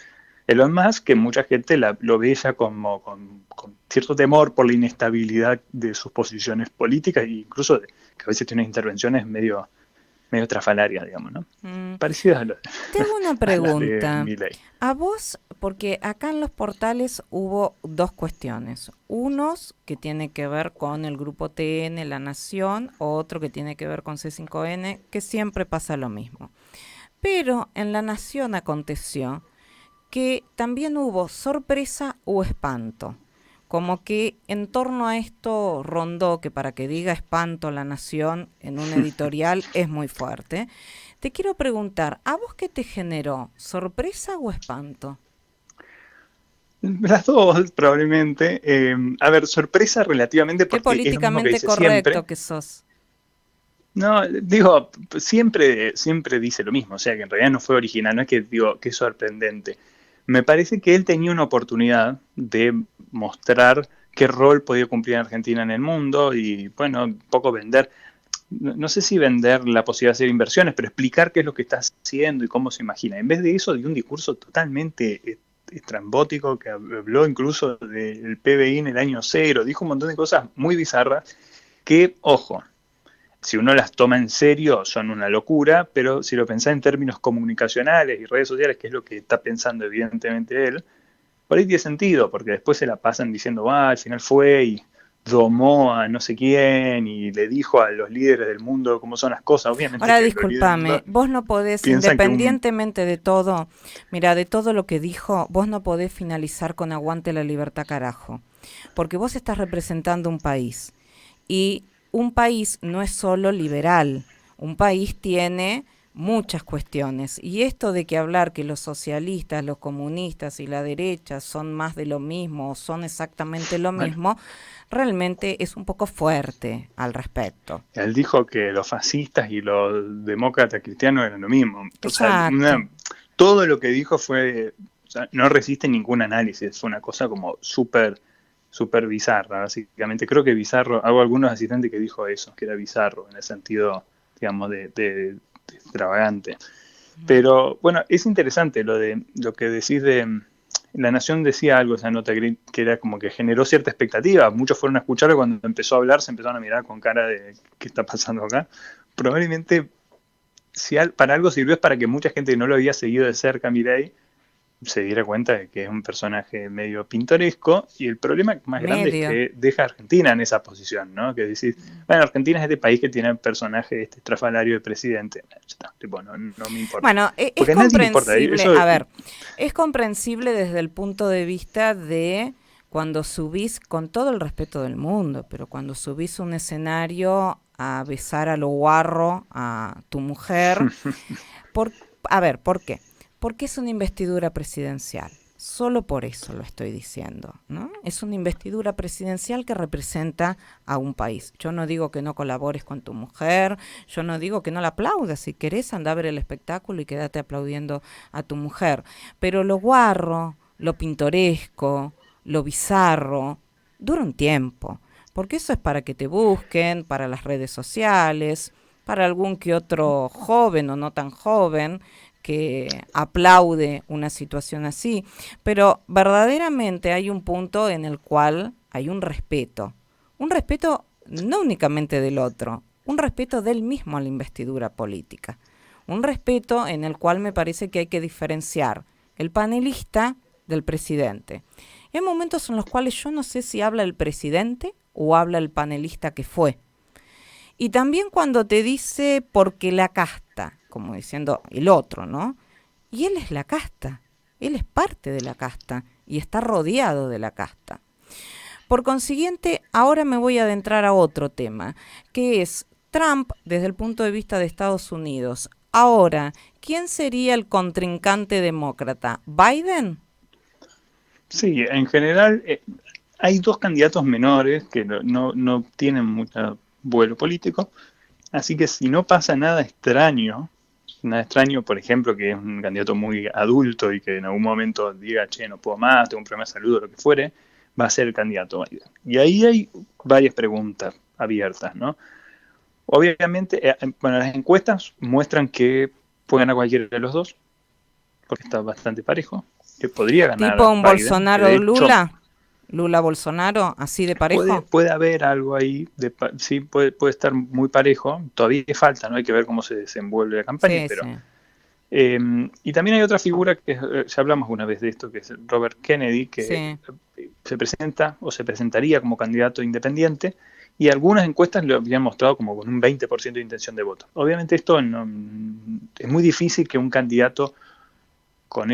Elon Musk, que mucha gente lo ve ya como con cierto temor por la inestabilidad de sus posiciones políticas e incluso que a veces tiene intervenciones medio estrafalarias, digamos, ¿no? Parecidas a las Tengo una pregunta. de Milei. A vos, porque acá en los portales hubo dos cuestiones. Unos que tiene que ver con el grupo TN, La Nación, otro que tiene que ver con C5N, que siempre pasa lo mismo. Pero en La Nación aconteció que también hubo sorpresa o espanto. Como que en torno a esto rondó, que para que diga espanto La Nación en un editorial es muy fuerte. Te quiero preguntar, ¿a vos qué te generó? ¿Sorpresa o espanto? Las dos, probablemente. A ver, sorpresa relativamente porque qué políticamente es lo mismo que correcto siempre. que sos. No, digo, siempre dice lo mismo, o sea que en realidad no fue original, no es que digo que es sorprendente. Me parece que él tenía una oportunidad de mostrar qué rol podía cumplir Argentina en el mundo y, bueno, un poco vender, no sé si vender la posibilidad de hacer inversiones, pero explicar qué es lo que está haciendo y cómo se imagina. En vez de eso, dio un discurso totalmente estrambótico que habló incluso del PBI en el año cero, dijo un montón de cosas muy bizarras que, ojo, si uno las toma en serio son una locura, pero si lo pensás en términos comunicacionales y redes sociales, que es lo que está pensando evidentemente él, por ahí tiene sentido, porque después se la pasan diciendo, al final fue y domó a no sé quién y le dijo a los líderes del mundo cómo son las cosas. Obviamente Ahora, que discúlpame, vos no podés, independientemente de todo, mira, de todo lo que dijo, vos no podés finalizar con aguante la libertad, carajo. Porque vos estás representando un país. Y un país no es solo liberal. Un país tiene muchas cuestiones. Y esto de que hablar que los socialistas, los comunistas y la derecha son más de lo mismo, son exactamente lo mismo, realmente es un poco fuerte al respecto. Él dijo que los fascistas y los demócratas cristianos eran lo mismo. O sea, todo lo que dijo fue, o sea, no resiste ningún análisis, fue una cosa como súper bizarra, básicamente. Creo que bizarro, hago algunos asistentes que dijo eso, que era bizarro, en el sentido, digamos, de extravagante. Pero, bueno, es interesante lo que decís de... La Nación decía algo, esa nota que era como que generó cierta expectativa. Muchos fueron a escucharlo, cuando empezó a hablar se empezaron a mirar con cara de ¿qué está pasando acá? Probablemente, si para algo sirvió, es para que mucha gente que no lo había seguido de cerca, Milei, se diera cuenta de que es un personaje medio pintoresco, y el problema más grande es que deja a Argentina en esa posición, ¿no? Que decís, bueno, Argentina es este país que tiene un personaje estrafalario de presidente. Ya está, tipo, no me importa. Bueno, es comprensible, a ver, es comprensible desde el punto de vista de cuando subís, con todo el respeto del mundo, pero cuando subís un escenario a besar a lo guarro a tu mujer, ¿por qué? Porque es una investidura presidencial. Solo por eso lo estoy diciendo, ¿no? Es una investidura presidencial que representa a un país. Yo no digo que no colabores con tu mujer, yo no digo que no la aplaudas. Si querés, anda a ver el espectáculo y quédate aplaudiendo a tu mujer. Pero lo guarro, lo pintoresco, lo bizarro, dura un tiempo. Porque eso es para que te busquen, para las redes sociales, para algún que otro joven o no tan joven que aplaude una situación así, pero verdaderamente hay un punto en el cual hay un respeto no únicamente del otro, un respeto del mismo a la investidura política, un respeto en el cual me parece que hay que diferenciar el panelista del presidente. Hay momentos en los cuales yo no sé si habla el presidente o habla el panelista que fue. Y también cuando te dice porque la casta, como diciendo el otro, ¿no? Y él es la casta, él es parte de la casta y está rodeado de la casta. Por consiguiente, ahora me voy a adentrar a otro tema, que es Trump desde el punto de vista de Estados Unidos. Ahora, ¿quién sería el contrincante demócrata? ¿Biden? Sí, en general hay dos candidatos menores que no tienen mucho vuelo político, así que si no pasa nada extraño, por ejemplo, que es un candidato muy adulto y que en algún momento diga, che, no puedo más, tengo un problema de salud o lo que fuere, va a ser el candidato Biden. Y ahí hay varias preguntas abiertas, ¿no? Obviamente, bueno, las encuestas muestran que puede ganar cualquiera de los dos, porque está bastante parejo, que podría ganar ¿Tipo un Biden, Bolsonaro-Lula? ¿Lula-Bolsonaro? ¿Así de parejo? Puede haber algo ahí, sí, puede estar muy parejo, todavía falta, ¿no? Hay que ver cómo se desenvuelve la campaña, Sí, pero... sí. Y también hay otra figura que ya hablamos una vez de esto, que es Robert Kennedy, que se presenta o se presentaría como candidato independiente, y algunas encuestas lo habían mostrado como con un 20% de intención de voto. Obviamente esto es muy difícil que un candidato con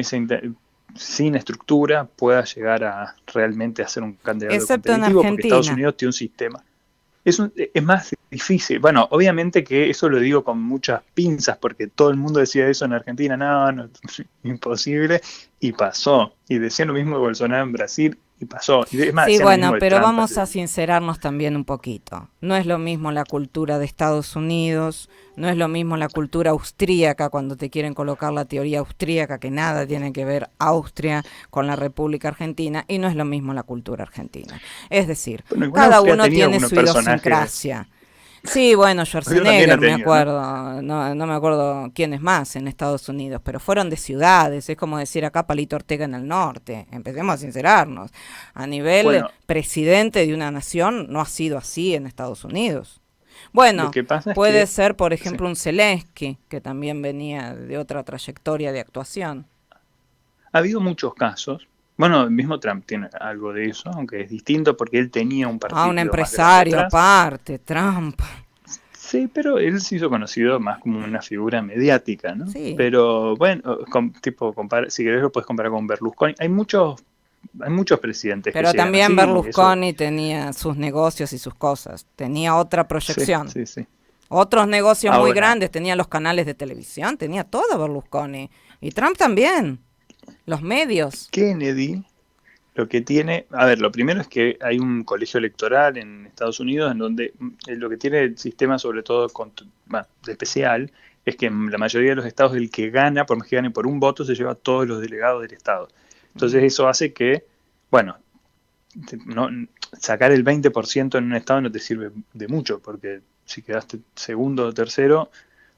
sin estructura pueda llegar a realmente hacer un candidato competitivo, porque Estados Unidos tiene un sistema. Es más difícil. Bueno, obviamente que eso lo digo con muchas pinzas, porque todo el mundo decía eso en Argentina, no, imposible, y pasó. Y decían lo mismo de Bolsonaro en Brasil, y pasó. Y es más, sí, bueno, pero Trump, vamos a sincerarnos también un poquito. No es lo mismo la cultura de Estados Unidos, no es lo mismo la cultura austríaca, cuando te quieren colocar la teoría austríaca, que nada tiene que ver Austria con la República Argentina, y no es lo mismo la cultura argentina. Es decir, cada uno tiene su idiosincrasia. Sí, bueno, Schwarzenegger, me acuerdo, no me acuerdo quién es más en Estados Unidos, pero fueron de ciudades, es como decir acá Palito Ortega en el norte, empecemos a sincerarnos. A nivel presidente de una nación no ha sido así en Estados Unidos. Bueno, puede ser, por ejemplo, un Zelensky, que también venía de otra trayectoria de actuación. Ha habido muchos casos, Bueno, el mismo Trump tiene algo de eso, aunque es distinto porque él tenía un Ah, un partido más grande empresario atrás. aparte, Trump. Sí, pero él se hizo conocido más como una figura mediática, ¿no? Sí, Pero bueno, si querés lo puedes comparar con Berlusconi. Hay muchos presidentes que pero llegan también así, y eso, Berlusconi tenía sus negocios y sus cosas. Tenía otra sí, proyección. sí, sí. Otros negocios muy Ahora, grandes, tenía los canales de televisión, tenía todo Berlusconi. Y Trump también, los medios. Kennedy lo que tiene, a ver, lo primero es que hay un colegio electoral en Estados Unidos en donde lo que tiene el sistema, sobre todo de especial, es que en la mayoría de los estados el que gana, por más que gane por un voto, se lleva todos los delegados del estado. Entonces eso hace que, bueno, no, sacar el 20% en un estado no te sirve de mucho, porque si quedaste segundo o tercero,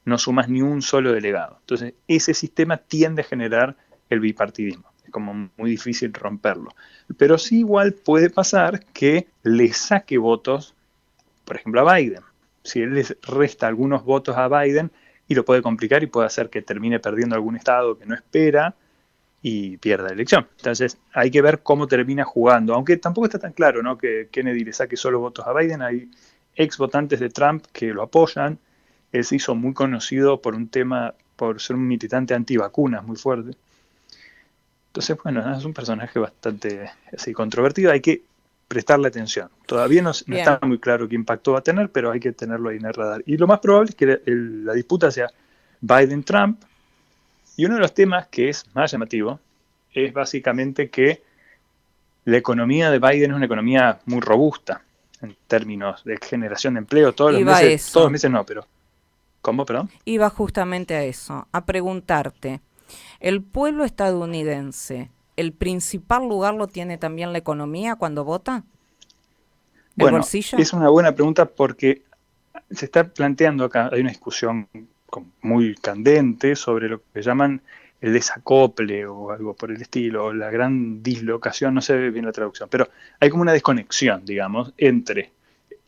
no sumas ni un solo delegado. Entonces ese sistema tiende a generar el bipartidismo. Es como muy difícil romperlo. Pero sí igual puede pasar que le saque votos, por ejemplo, a Biden. Si él les resta algunos votos a Biden y lo puede complicar y puede hacer que termine perdiendo algún estado que no espera y pierda la elección. Entonces hay que ver cómo termina jugando, aunque tampoco está tan claro, ¿no?, que Kennedy le saque solo votos a Biden. Hay ex votantes de Trump que lo apoyan. Él se hizo muy conocido por un tema, por ser un militante antivacunas muy fuerte. Entonces, bueno, es un personaje bastante así controvertido, hay que prestarle atención. Todavía no está Bien, muy claro qué impacto va a tener, pero hay que tenerlo ahí en el radar. Y lo más probable es que la disputa sea Biden-Trump, y uno de los temas que es más llamativo es básicamente que la economía de Biden es una economía muy robusta en términos de generación de empleo. iba a Todos los eso, meses no, pero ¿cómo, perdón? iba justamente a eso, a preguntarte, ¿el pueblo estadounidense, el principal lugar lo tiene también la economía cuando vota? ¿El Bueno, bolsillo? es una buena pregunta porque se está planteando acá, hay una discusión muy candente sobre lo que llaman el desacople o algo por el estilo, o la gran dislocación, no sé bien la traducción, pero hay como una desconexión, digamos, entre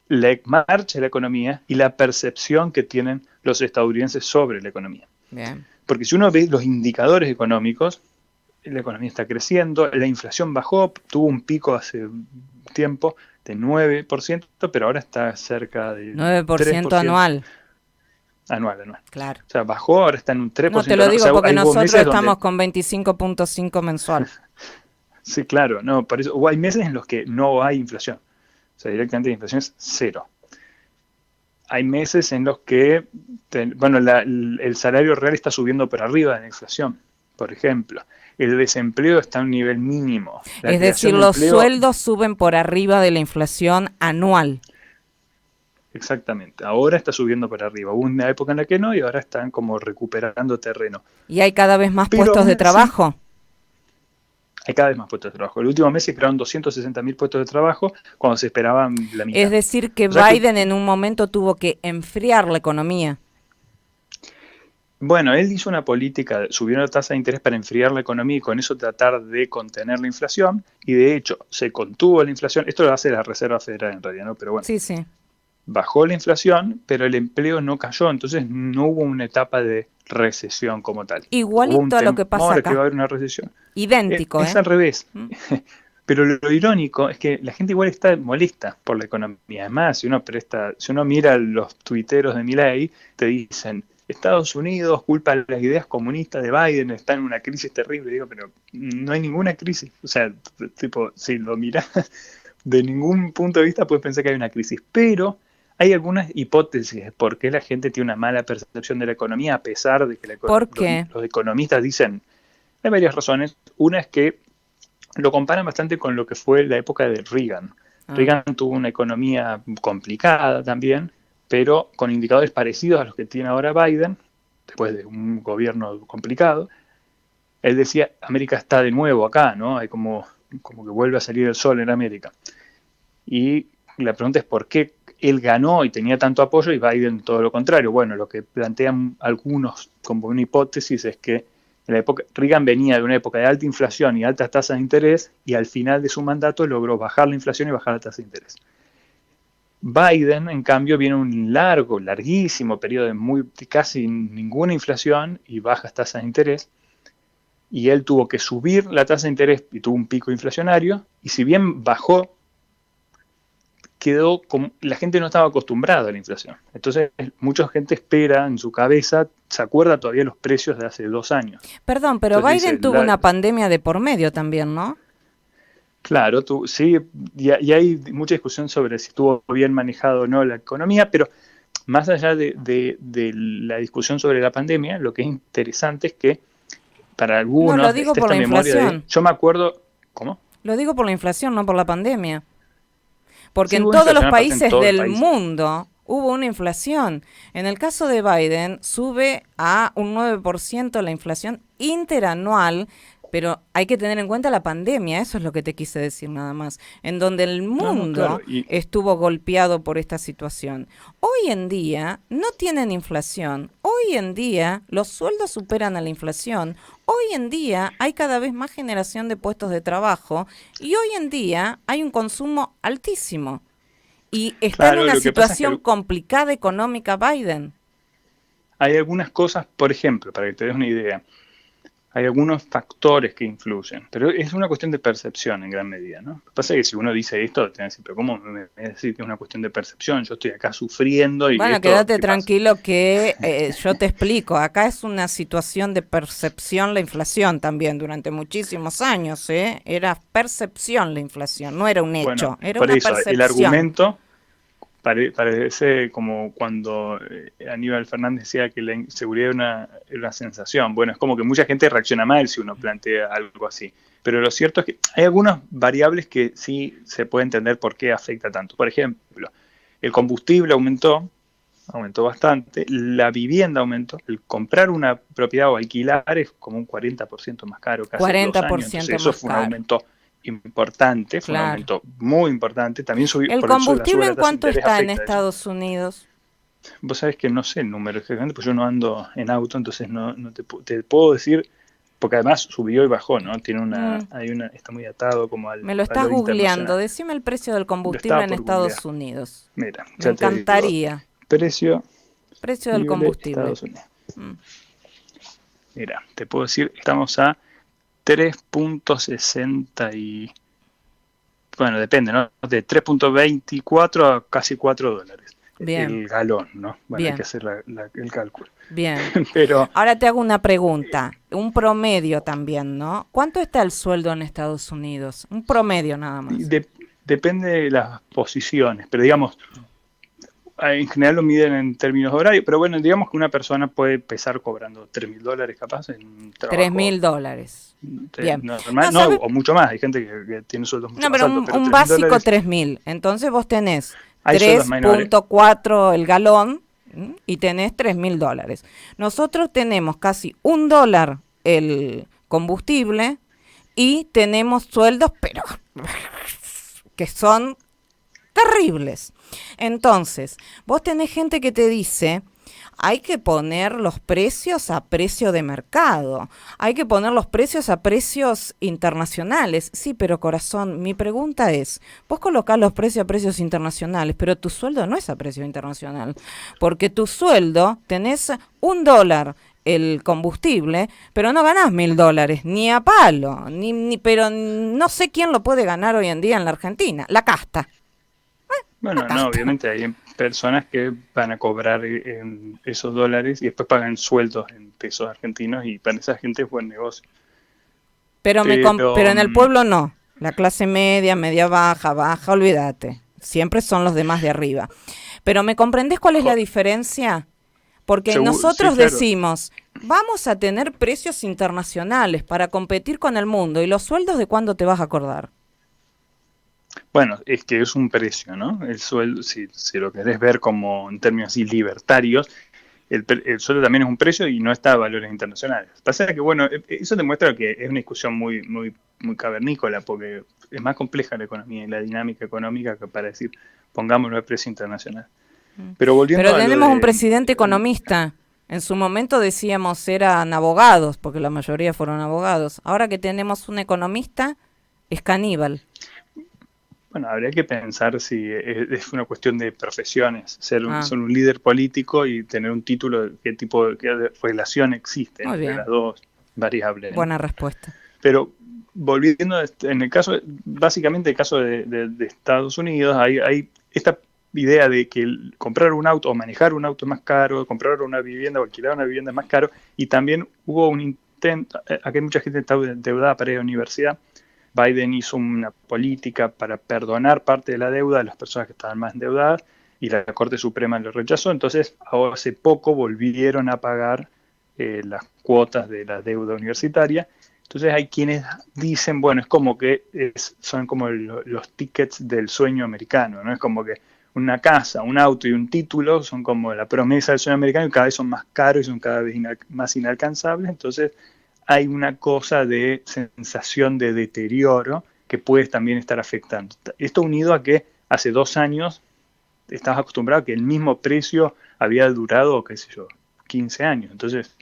la marcha de la economía y la percepción que tienen los estadounidenses sobre la economía. Bien. Porque si uno ve los indicadores económicos, la economía está creciendo, la inflación bajó, tuvo un pico hace tiempo de 9%, pero ahora está cerca de 9% 3% anual, anual. claro. O sea, bajó, ahora está en un No, te 3% lo anual. O digo sea, porque hay nosotros meses donde, estamos con 25.5 mensual. sí, claro, no, por eso, o hay meses en los que no hay inflación. O sea, directamente la inflación es cero. Hay meses en los que, bueno, el salario real está subiendo por arriba de la inflación, por ejemplo. El desempleo está a un nivel mínimo. La Es decir, creación de los empleo, sueldos suben por arriba de la inflación anual. exactamente. Ahora está subiendo por arriba. Hubo una época en la que no y ahora están como recuperando terreno. Y hay cada vez más Pero puestos aún de así, trabajo. hay cada vez más puestos de trabajo. El último mes se crearon 260.000 puestos de trabajo cuando se esperaban la Es mitad. decir, que O sea que, Biden en un momento tuvo que enfriar la economía. bueno, él hizo una política, subió la tasa de interés para enfriar la economía y con eso tratar de contener la inflación. Y de hecho, se contuvo la inflación. Esto lo hace la Reserva Federal en realidad, ¿no? Pero bueno, Sí, sí. bajó la inflación, pero el empleo no cayó. Entonces no hubo una etapa de recesión como tal. Hubo un Igualito a lo que pasa temor a que acá. iba a haber una recesión. Idéntico, Es ¿eh? al revés. ¿Mm? Pero lo irónico es que la gente igual está molesta por la economía. Además, si uno mira los tuiteros de Milei, te dicen, Estados Unidos culpa a las ideas comunistas de Biden, está en una crisis terrible. Digo, pero no hay ninguna crisis. O sea, tipo, si lo miras de ningún punto de vista puedes pensar que hay una crisis. Pero hay algunas hipótesis de por qué la gente tiene una mala percepción de la economía, a pesar de que ¿Por qué? los economistas dicen, hay varias razones. Una es que lo comparan bastante con lo que fue la época de Reagan. Ah. Reagan tuvo una economía complicada también, pero con indicadores parecidos a los que tiene ahora Biden, después de un gobierno complicado. Él decía, América está de nuevo acá, ¿no? Hay como que vuelve a salir el sol en América. Y la pregunta es por qué él ganó y tenía tanto apoyo y Biden todo lo contrario. Bueno, lo que plantean algunos como una hipótesis es que en la época, Reagan venía de una época de alta inflación y altas tasas de interés y al final de su mandato logró bajar la inflación y bajar la tasa de interés. Biden, en cambio, viene un larguísimo periodo de casi ninguna inflación y bajas tasas de interés. y él tuvo que subir la tasa de interés y tuvo un pico inflacionario, y si bien bajó, quedó como, la gente no estaba acostumbrada a la inflación. Entonces, mucha gente espera en su cabeza, se acuerda todavía los precios de hace 2 años. Perdón, pero Entonces Biden dice, tuvo una pandemia de por medio también, ¿no? claro, sí, y hay mucha discusión sobre si estuvo bien manejado o no la economía, pero más allá de la discusión sobre la pandemia, lo que es interesante es que para No, lo algunos digo está por esta la memoria inflación. yo me acuerdo, ¿cómo? Lo digo por la inflación, no por la pandemia. Porque Sí, en hubo todos los inflación aparte en países todo el del país. mundo hubo una inflación. En el caso de Biden sube a un 9% la inflación interanual, pero hay que tener en cuenta la pandemia, eso es lo que te quise decir nada más, en donde el No, claro, mundo estuvo golpeado por esta situación. Hoy en día no tienen inflación, hoy en día los sueldos superan a la inflación, hoy en día hay cada vez más generación de puestos de trabajo y hoy en día hay un consumo altísimo. Y está en claro, una lo que pasa es situación que complicada económica Biden. hay algunas cosas, por ejemplo, para que te des una idea, hay algunos factores que influyen, pero es una cuestión de percepción en gran medida, ¿no? Lo que pasa es que si uno dice esto, te van a decir, pero ¿cómo me decir que es una cuestión de percepción? Yo estoy acá sufriendo y Bueno, esto, quédate ¿qué pasa? tranquilo que yo te explico. Acá es una situación de percepción la inflación también durante muchísimos años, ¿eh? Era percepción la inflación, no era un Bueno, hecho, era por una eso, el percepción. argumento parece como cuando Aníbal Fernández decía que la inseguridad era una sensación. Bueno, es como que mucha gente reacciona mal si uno plantea algo así. Pero lo cierto es que hay algunas variables que sí se puede entender por qué afecta tanto. Por ejemplo, el combustible aumentó bastante, la vivienda aumentó, el comprar una propiedad o alquilar es como un 40% más caro casi 2 años, entonces 40% eso más fue un caro, aumento importante, fue un claro. aumento muy importante, también subió, ¿El por el la combustible suba de en la tasa de cuánto interés está en afecta a eso. Estados Unidos? Vos sabés que no sé el número exactamente, pues yo no ando en auto, entonces no te puedo decir, porque además subió y bajó, ¿no? Mm, Está muy atado como al me lo estás valor googleando. internacional. Decime el precio del Lo combustible estaba en por googlear. Estados Unidos. Mira, Me ya te digo, encantaría. precio, Precio del nivel de combustible. Estados Unidos. Mm. Mira, te puedo decir, estamos a 3.60 y... Bueno, depende, ¿no? De 3.24 a casi $4. Bien, El galón, ¿no? Bueno, hay que bien, hacer el cálculo. bien. Pero Ahora te hago una pregunta, un promedio también, ¿no? ¿Cuánto está el sueldo en Estados Unidos? Un promedio nada más. depende de las posiciones, pero digamos, en general lo miden en términos de horario, pero bueno, digamos que una persona puede empezar cobrando $3.000 capaz en un Tres trabajo mil dólares. Bien. normal, No, no, ¿sabes? o mucho más, hay gente que tiene sueldos mucho No, más pero altos, pero un tres mil básico dólares 3.000. Entonces vos tenés hay sueldos menores. 3.4 el galón y tenés 3.000 dólares. Nosotros tenemos casi $1 el combustible y tenemos sueldos, pero que son terribles. Entonces, vos tenés gente que te dice, hay que poner los precios a precio de mercado, hay que poner los precios a precios internacionales. Sí, pero corazón, mi pregunta es, vos colocás los precios a precios internacionales, pero tu sueldo no es a precio internacional, porque tu sueldo tenés $1 el combustible, pero no ganás $1.000, ni a palo, pero no sé quién lo puede ganar hoy en día en la Argentina, la casta. La Bueno, no, casta. obviamente hay personas que van a cobrar en esos dólares y después pagan sueldos en pesos argentinos y para esa gente es buen negocio. Pero Pero en el pueblo no. La clase media, media baja, baja, olvídate. Siempre son los demás de arriba. Pero ¿me comprendés cuál es la diferencia? Porque sí, nosotros claro. decimos, vamos a tener precios internacionales para competir con el mundo. ¿Y los sueldos de cuándo te vas a acordar? Bueno, es que es un precio, ¿no? El sueldo, si lo querés ver como en términos así libertarios, el sueldo también es un precio y no está a valores internacionales. Pasa que, bueno, eso demuestra que es una discusión muy cavernícola, porque es más compleja la economía y la dinámica económica que para decir, pongámoslo a precio internacional. Pero volviendo Pero a lo tenemos un de... presidente economista. En su momento decíamos eran abogados, porque la mayoría fueron abogados. Ahora que tenemos un economista, es caníbal. Bueno, habría que pensar si es una cuestión de profesiones, ser Ah, un líder político y tener un título, qué tipo de qué relación existe muy entre las bien. dos. variable, ¿no? Buena respuesta. Pero volviendo, en el caso, básicamente el caso de Estados Unidos, hay esta idea de que comprar un auto o manejar un auto es más caro, comprar una vivienda o alquilar una vivienda es más caro, y también hubo un intento, aquí hay mucha gente está endeudada para ir a la universidad. Biden hizo una política para perdonar parte de la deuda de las personas que estaban más endeudadas y la Corte Suprema lo rechazó. Entonces, hace poco volvieron a pagar las cuotas de la deuda universitaria. Entonces hay quienes dicen, bueno, es como que son como los tickets del sueño americano, ¿no? Es como que una casa, un auto y un título son como la promesa del sueño americano y cada vez son más caros y son cada vez más inalcanzables. Entonces hay una cosa de sensación de deterioro que puede también estar afectando. Esto unido a que hace 2 años estabas acostumbrado a que el mismo precio había durado, qué sé yo, 15 años. Entonces,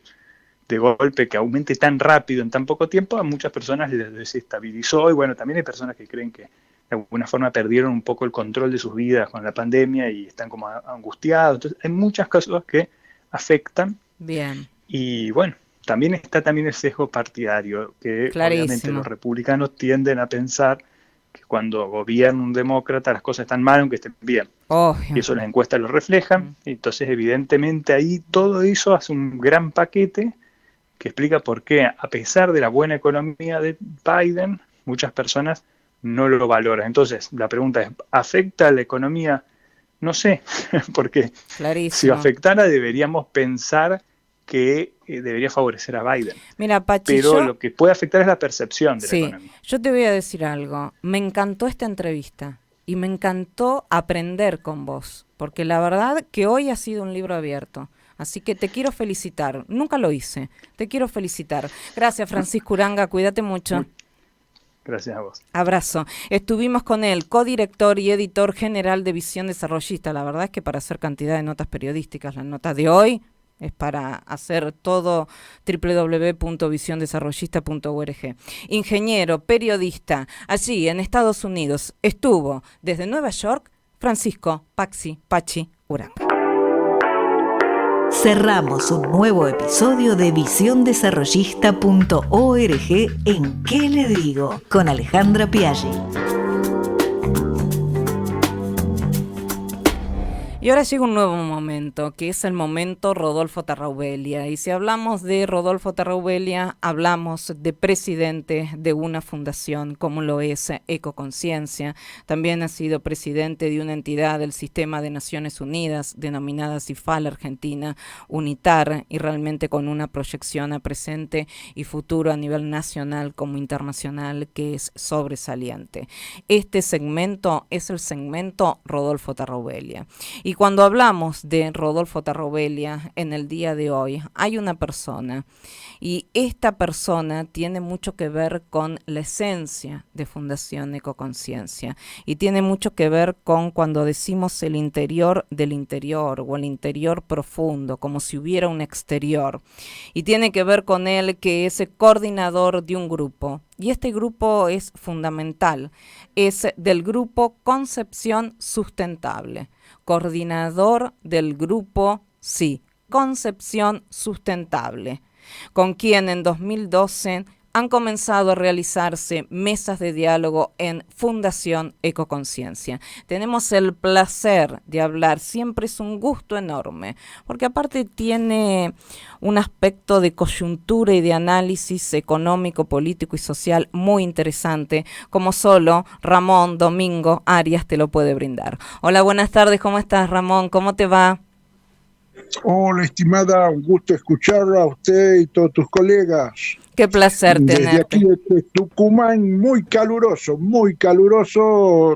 de golpe que aumente tan rápido en tan poco tiempo, a muchas personas les desestabilizó, y bueno, también hay personas que creen que de alguna forma perdieron un poco el control de sus vidas con la pandemia y están como angustiados. Entonces hay muchas cosas que afectan. Bien. Y bueno, también está también el sesgo partidario, que obviamente los republicanos tienden a pensar que cuando gobierna un demócrata las cosas están mal aunque estén bien. Y eso las encuestas lo reflejan. Entonces evidentemente ahí todo eso hace un gran paquete que explica por qué, a pesar de la buena economía de Biden, muchas personas no lo valoran. Entonces, la pregunta es, ¿afecta a la economía? No sé, porque si afectara deberíamos pensar que debería favorecer a Biden. Mira, Pachi, pero lo que puede afectar es la percepción de la economía. Yo te voy a decir algo. Me encantó esta entrevista y me encantó aprender con vos, porque la verdad que hoy ha sido un libro abierto. Así que te quiero felicitar. Nunca lo hice. Te quiero felicitar. Gracias, Francisco Uranga. Cuídate mucho. Gracias a vos. Abrazo. Estuvimos con él, codirector y editor general de Visión Desarrollista. La verdad es que para hacer cantidad de notas periodísticas, la nota de hoy es para hacer todo www.visiondesarrollista.org. Ingeniero, periodista, allí en Estados Unidos estuvo desde Nueva York Francisco Pachi Uranga. Cerramos un nuevo episodio de visiondesarrollista.org en ¿Qué le digo? Con Alejandra Piaggi. Y ahora llega un nuevo momento, que es el momento Rodolfo Tarraubelia. Y si hablamos de Rodolfo Tarraubelia, hablamos de presidente de una fundación como lo es Ecoconciencia. También ha sido presidente de una entidad del Sistema de Naciones Unidas, denominada CIFAL Argentina, UNITAR, y realmente con una proyección a presente y futuro a nivel nacional como internacional que es sobresaliente. Este segmento es el segmento Rodolfo Tarraubelia. Y cuando hablamos de Rodolfo Tarraubelia en el día de hoy, hay una persona, y esta persona tiene mucho que ver con la esencia de Fundación Ecoconciencia, y tiene mucho que ver con cuando decimos el interior del interior, o el interior profundo, como si hubiera un exterior, y tiene que ver con él que es coordinador de un grupo, y este grupo es fundamental, es del grupo Concepción Sustentable. Coordinador del grupo, Concepción Sustentable, con quien en 2012 han comenzado a realizarse mesas de diálogo en Fundación Ecoconciencia. Tenemos el placer de hablar, siempre es un gusto enorme, porque aparte tiene un aspecto de coyuntura y de análisis económico, político y social muy interesante, como solo Ramón Domingo Arias te lo puede brindar. Hola, buenas tardes, ¿cómo estás, Ramón? ¿Cómo te va? Hola, estimada, un gusto escucharla a usted y todos tus colegas. Qué placer tenerte. Desde aquí, desde Tucumán, muy caluroso,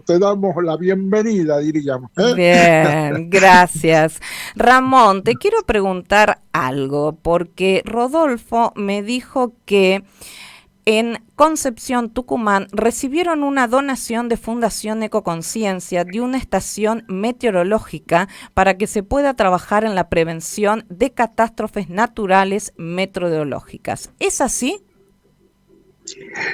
te damos la bienvenida, diríamos. Bien, gracias. Ramón, te quiero preguntar algo, porque Rodolfo me dijo que en Concepción, Tucumán, recibieron una donación de Fundación Ecoconciencia de una estación meteorológica para que se pueda trabajar en la prevención de catástrofes naturales meteorológicas. ¿Es así?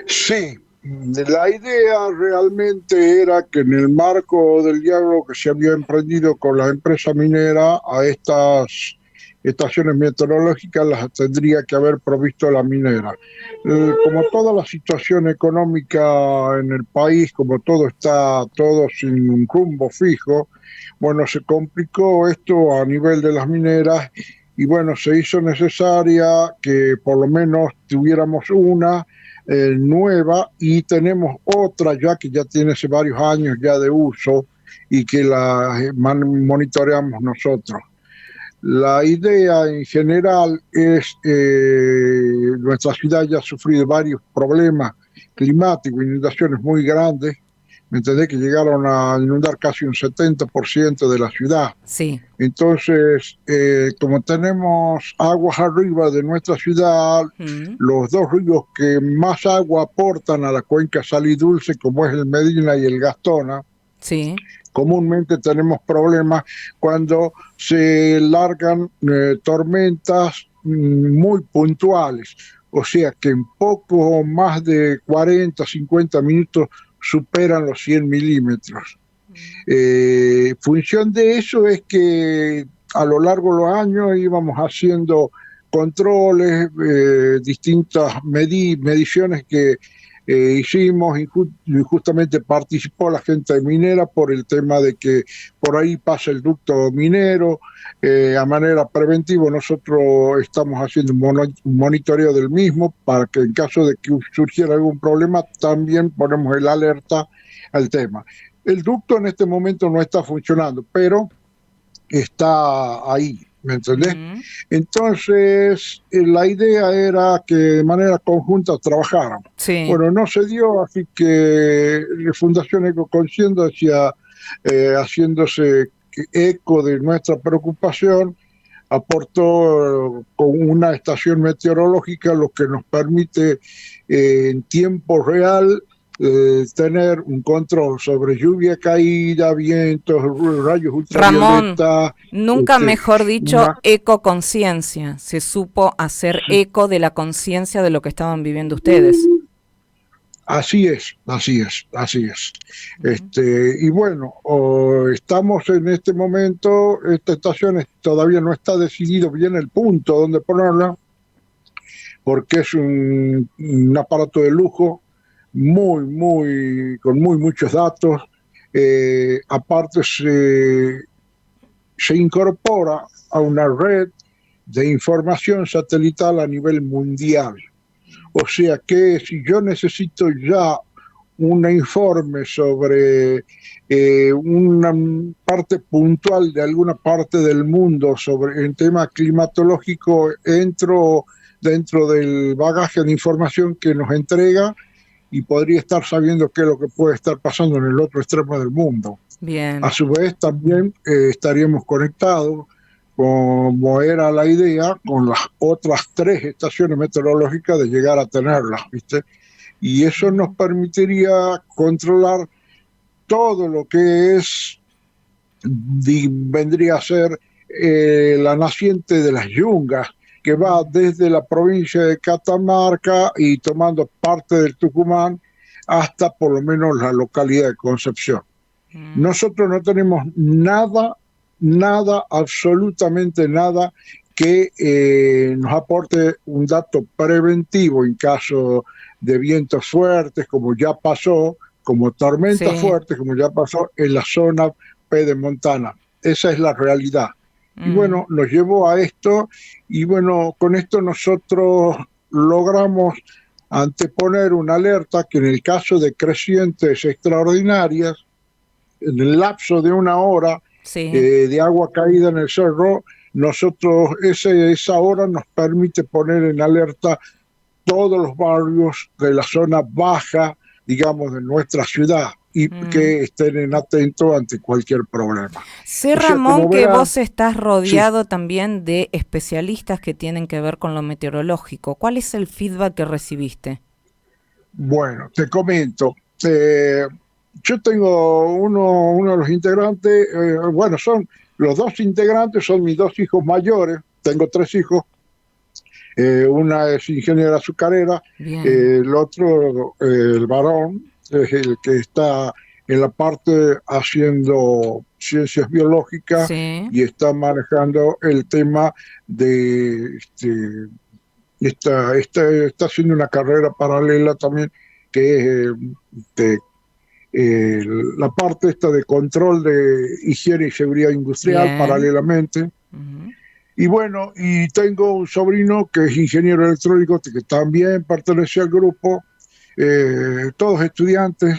Sí, la idea realmente era que en el marco del diálogo que se había emprendido con la empresa minera a estas estaciones meteorológicas las tendría que haber provisto la minera. Como toda la situación económica en el país, como todo sin un rumbo fijo, bueno, se complicó esto a nivel de las mineras y bueno, se hizo necesaria que por lo menos tuviéramos una nueva, y tenemos otra ya que ya tiene hace varios años ya de uso y que la monitoreamos nosotros. La idea en general es, nuestra ciudad ya ha sufrido varios problemas climáticos, inundaciones muy grandes, ¿me entendés? Que llegaron a inundar casi un 70% de la ciudad. Sí. Entonces, como tenemos aguas arriba de nuestra ciudad, los dos ríos que más agua aportan a la cuenca Salidulce, como es el Medina y el Gastona, sí, comúnmente tenemos problemas cuando se largan tormentas muy puntuales, o sea que en poco más de 40, 50 minutos superan los 100 milímetros. Función de eso es que a lo largo de los años íbamos haciendo controles, distintas mediciones que hicimos, y justamente participó la gente minera por el tema de que por ahí pasa el ducto minero. A manera preventiva nosotros estamos haciendo un monitoreo del mismo para que en caso de que surgiera algún problema también ponemos el alerta al tema. El ducto en este momento no está funcionando, pero está ahí, ¿me entendés? Entonces, la idea era que de manera conjunta trabajáramos. Sí. Bueno, no se dio, así que la Fundación Ecoconciencia, haciéndose eco de nuestra preocupación, aportó con una estación meteorológica, lo que nos permite en tiempo real tener un control sobre lluvia, caída, vientos, rayos ultravioleta. Ramón, nunca mejor dicho, ecoconciencia. Se supo hacer eco de la conciencia de lo que estaban viviendo ustedes. Así es. Y bueno, estamos en este momento, esta estación todavía no está decidido bien el punto donde ponerla, porque es un aparato de lujo, con muchos datos. Aparte se incorpora a una red de información satelital a nivel mundial. O sea que si yo necesito ya un informe sobre una parte puntual de alguna parte del mundo sobre el tema climatológico, entro dentro del bagaje de información que nos entrega y podría estar sabiendo qué es lo que puede estar pasando en el otro extremo del mundo. Bien. A su vez también estaríamos conectados, como era la idea, con las otras 3 estaciones meteorológicas de llegar a tenerlas, ¿viste? Y eso nos permitiría controlar todo lo que vendría a ser la naciente de las yungas, que va desde la provincia de Catamarca y tomando parte del Tucumán hasta por lo menos la localidad de Concepción. Nosotros no tenemos nada, absolutamente nada que nos aporte un dato preventivo en caso de vientos fuertes, como ya pasó, como tormentas fuertes, como ya pasó en la zona pedemontana. Esa es la realidad. Y bueno, nos llevó a esto, y bueno, con esto nosotros logramos anteponer una alerta que en el caso de crecientes extraordinarias, en el lapso de 1 hora de agua caída en el cerro, nosotros esa hora nos permite poner en alerta todos los barrios de la zona baja, digamos, de nuestra ciudad, y que estén atentos ante cualquier problema. Sé, Ramón, que vos estás rodeado también de especialistas que tienen que ver con lo meteorológico. ¿Cuál es el feedback que recibiste? Bueno, te comento. Yo tengo uno de los integrantes, son los 2 integrantes, son mis 2 hijos mayores. Tengo 3 hijos. Una es ingeniera azucarera, el otro, el varón, es el que está en la parte haciendo ciencias biológicas Sí. y está manejando el tema de, está haciendo una carrera paralela también, que es de, la parte esta de control de higiene y seguridad industrial Bien. paralelamente. Ujú. Y bueno, y tengo un sobrino que es ingeniero electrónico, que también pertenece al grupo, todos estudiantes,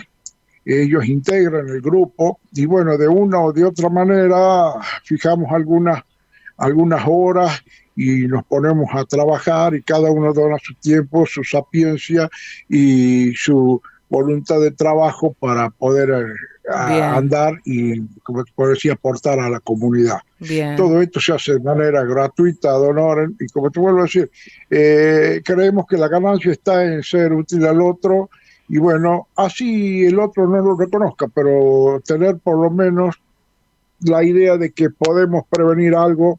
ellos integran el grupo, y bueno, de una o de otra manera fijamos algunas horas y nos ponemos a trabajar y cada uno dona su tiempo, su sapiencia y su voluntad de trabajo para poder Bien, andar y, como te decía, aportar a la comunidad. bien. Todo esto se hace de manera gratuita, ad honorem, y como te vuelvo a decir, creemos que la ganancia está en ser útil al otro, y bueno, así el otro no lo reconozca, pero tener por lo menos la idea de que podemos prevenir algo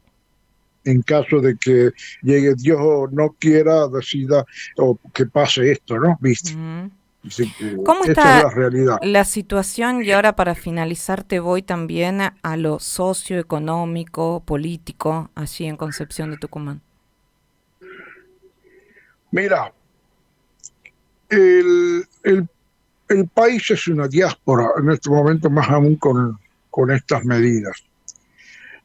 en caso de que llegue Dios no quiera, decida o que pase esto, ¿no? ¿Viste? Ujú. Así que ¿Cómo esta es la está realidad. la situación? Y ahora para finalizar te voy también a lo socioeconómico, político, allí en Concepción de Tucumán. Mira, el país es una diáspora en este momento, más aún con estas medidas.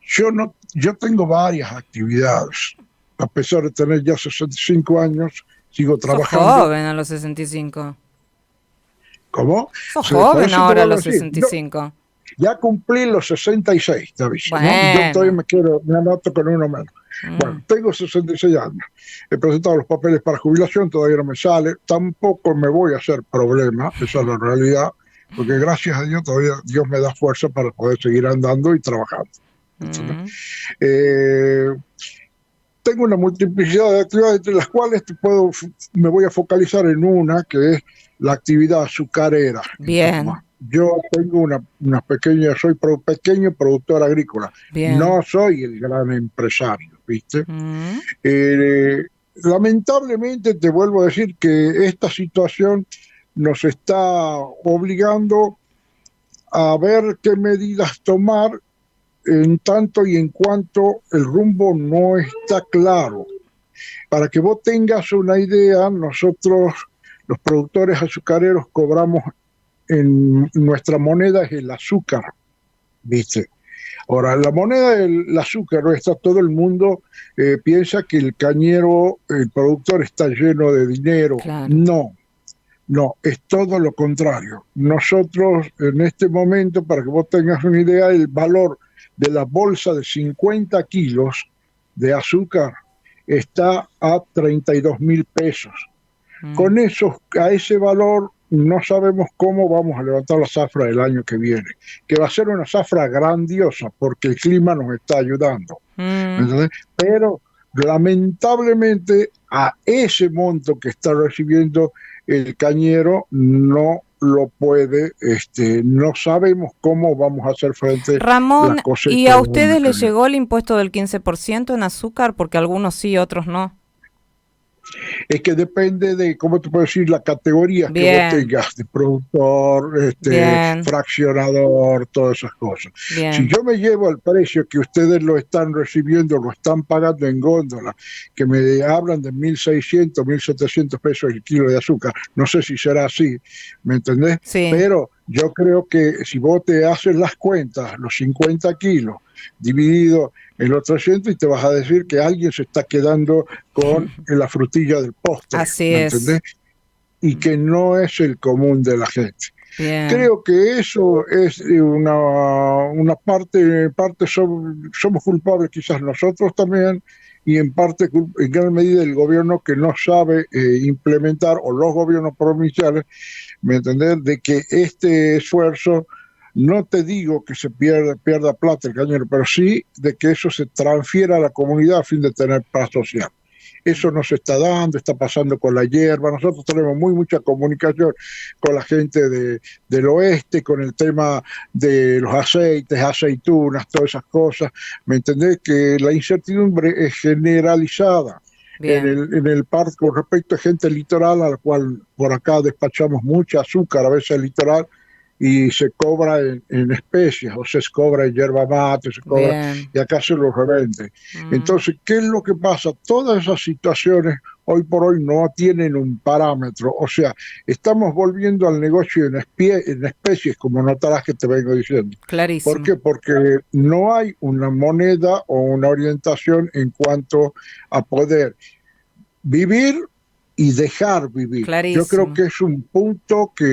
Yo tengo varias actividades. A pesar de tener ya 65 años, sigo Sos trabajando. joven a los 65. ¿Cómo? Sos Sí, por joven eso te ahora a vuelvo a los decir. 65. Ya cumplí los 66, te aviso, ¿no? Y yo todavía Bueno. me anoto con uno menos. Bueno, tengo 66 años. He presentado los papeles para jubilación, todavía no me sale. Tampoco me voy a hacer problema, esa es la realidad, porque gracias a Dios todavía Dios me da fuerza para poder seguir andando y trabajando. ¿Entendés? Eh, Tengo una multiplicidad de actividades, entre las cuales me voy a focalizar en una, que es la actividad azucarera en Tucumán. Bien, Yo tengo una pequeña, soy pequeño productor agrícola, bien. no soy el gran empresario, ¿viste? Eh, Lamentablemente te vuelvo a decir que esta situación nos está obligando a ver qué medidas tomar en tanto y en cuanto el rumbo no está claro. Para que vos tengas una idea, nosotros, los productores azucareros, cobramos en nuestra moneda es el azúcar, ¿viste? Ahora, la moneda del azúcar, ¿no? Está todo el mundo piensa que el cañero, el productor está lleno de dinero. Claro. No, no, es todo lo contrario. Nosotros en este momento, para que vos tengas una idea, el valor de la bolsa de 50 kilos de azúcar está a 32.000 pesos. Con eso, a ese valor, no sabemos cómo vamos a levantar la zafra del año que viene, que va a ser una zafra grandiosa porque el clima nos está ayudando. ¿Entendés? Pero lamentablemente a ese monto que está recibiendo el cañero no lo puede, no sabemos cómo vamos a hacer frente Ramón, a la cosecha. ¿y a ustedes les llegó el impuesto del 15% en azúcar? Porque algunos sí, otros no. Es que depende de, ¿cómo te puedo decir? La categoría que vos tengas, de productor, fraccionador, todas esas cosas. Bien. Si yo me llevo al precio que ustedes lo están recibiendo, lo están pagando en góndola, que me hablan de 1.600, 1.700 pesos el kilo de azúcar, no sé si será así, ¿me entendés? Sí. Pero yo creo que si vos te haces las cuentas, los 50 kilos, dividido en los 300, y te vas a decir que alguien se está quedando con la frutilla del postre. Así ¿me es. entendés? Y que no es el común de la gente. Bien. Creo que eso es una parte somos culpables quizás nosotros también, y en parte, en gran medida, el gobierno que no sabe implementar, o los gobiernos provinciales, ¿me entendés? De que este esfuerzo, no te digo que se pierda plata el cañero, pero sí de que eso se transfiera a la comunidad a fin de tener paz social. Eso no se está dando, está pasando con la hierba. Nosotros tenemos mucha comunicación con la gente del oeste, con el tema de los aceites, aceitunas, todas esas cosas. ¿Me entendés? Que la incertidumbre es generalizada. En el parque, con respecto a gente litoral, a la cual por acá despachamos mucha azúcar, a veces el litoral, y se cobra en especies, o se cobra en yerba mate, se cobra, Bien. y acá se lo revende. Entonces, ¿qué es lo que pasa? Todas esas situaciones hoy por hoy no tienen un parámetro, o sea, estamos volviendo al negocio en especies, como notarás que te vengo diciendo. Clarísimo. ¿Por qué? Porque no hay una moneda o una orientación en cuanto a poder vivir y dejar vivir. Clarísimo. Yo creo que es un punto que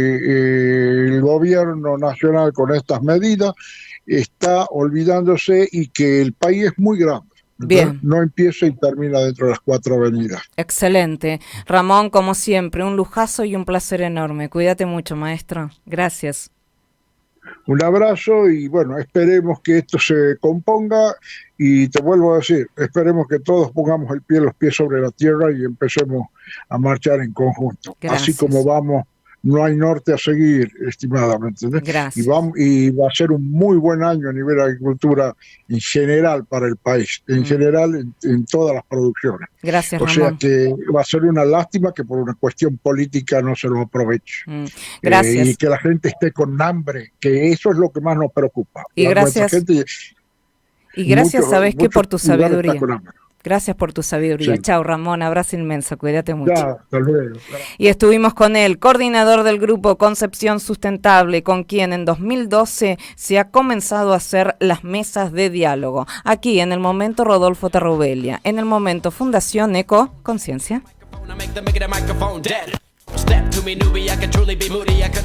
el gobierno nacional con estas medidas está olvidándose, y que el país es muy grande. Bien. No empieza y termina dentro de las 4 avenidas. Excelente. Ramón, como siempre, un lujazo y un placer enorme. Cuídate mucho, maestro. Gracias. Un abrazo y bueno, esperemos que esto se componga, y te vuelvo a decir, esperemos que todos pongamos los pies sobre la tierra y empecemos a marchar en conjunto. Gracias. Así como vamos, no hay norte a seguir, estimada, ¿me entiendes? Gracias. Y va a ser un muy buen año a nivel de agricultura en general para el país, en general en todas las producciones. Gracias, o Ramón. sea que va a ser una lástima que por una cuestión política no se lo aproveche. Gracias. Y que la gente esté con hambre, que eso es lo que más nos preocupa. Y gracias, ¿sabes qué? Por tu sabiduría. Gracias por tu sabiduría. Sí. Chao, Ramón, abrazo inmenso, cuídate mucho. Ya, hasta luego. Y estuvimos con él, coordinador del grupo Concepción Sustentable, con quien en 2012 se ha comenzado a hacer las mesas de diálogo. Aquí en el momento Rodolfo Tarrubelia, en el momento Fundación Eco Conciencia.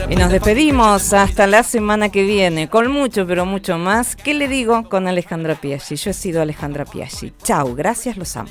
Y nos despedimos hasta la semana que viene con mucho, pero mucho más. ¿Qué le digo? Con Alejandra Piaggi. Yo he sido Alejandra Piaggi. Chau, gracias, los amo.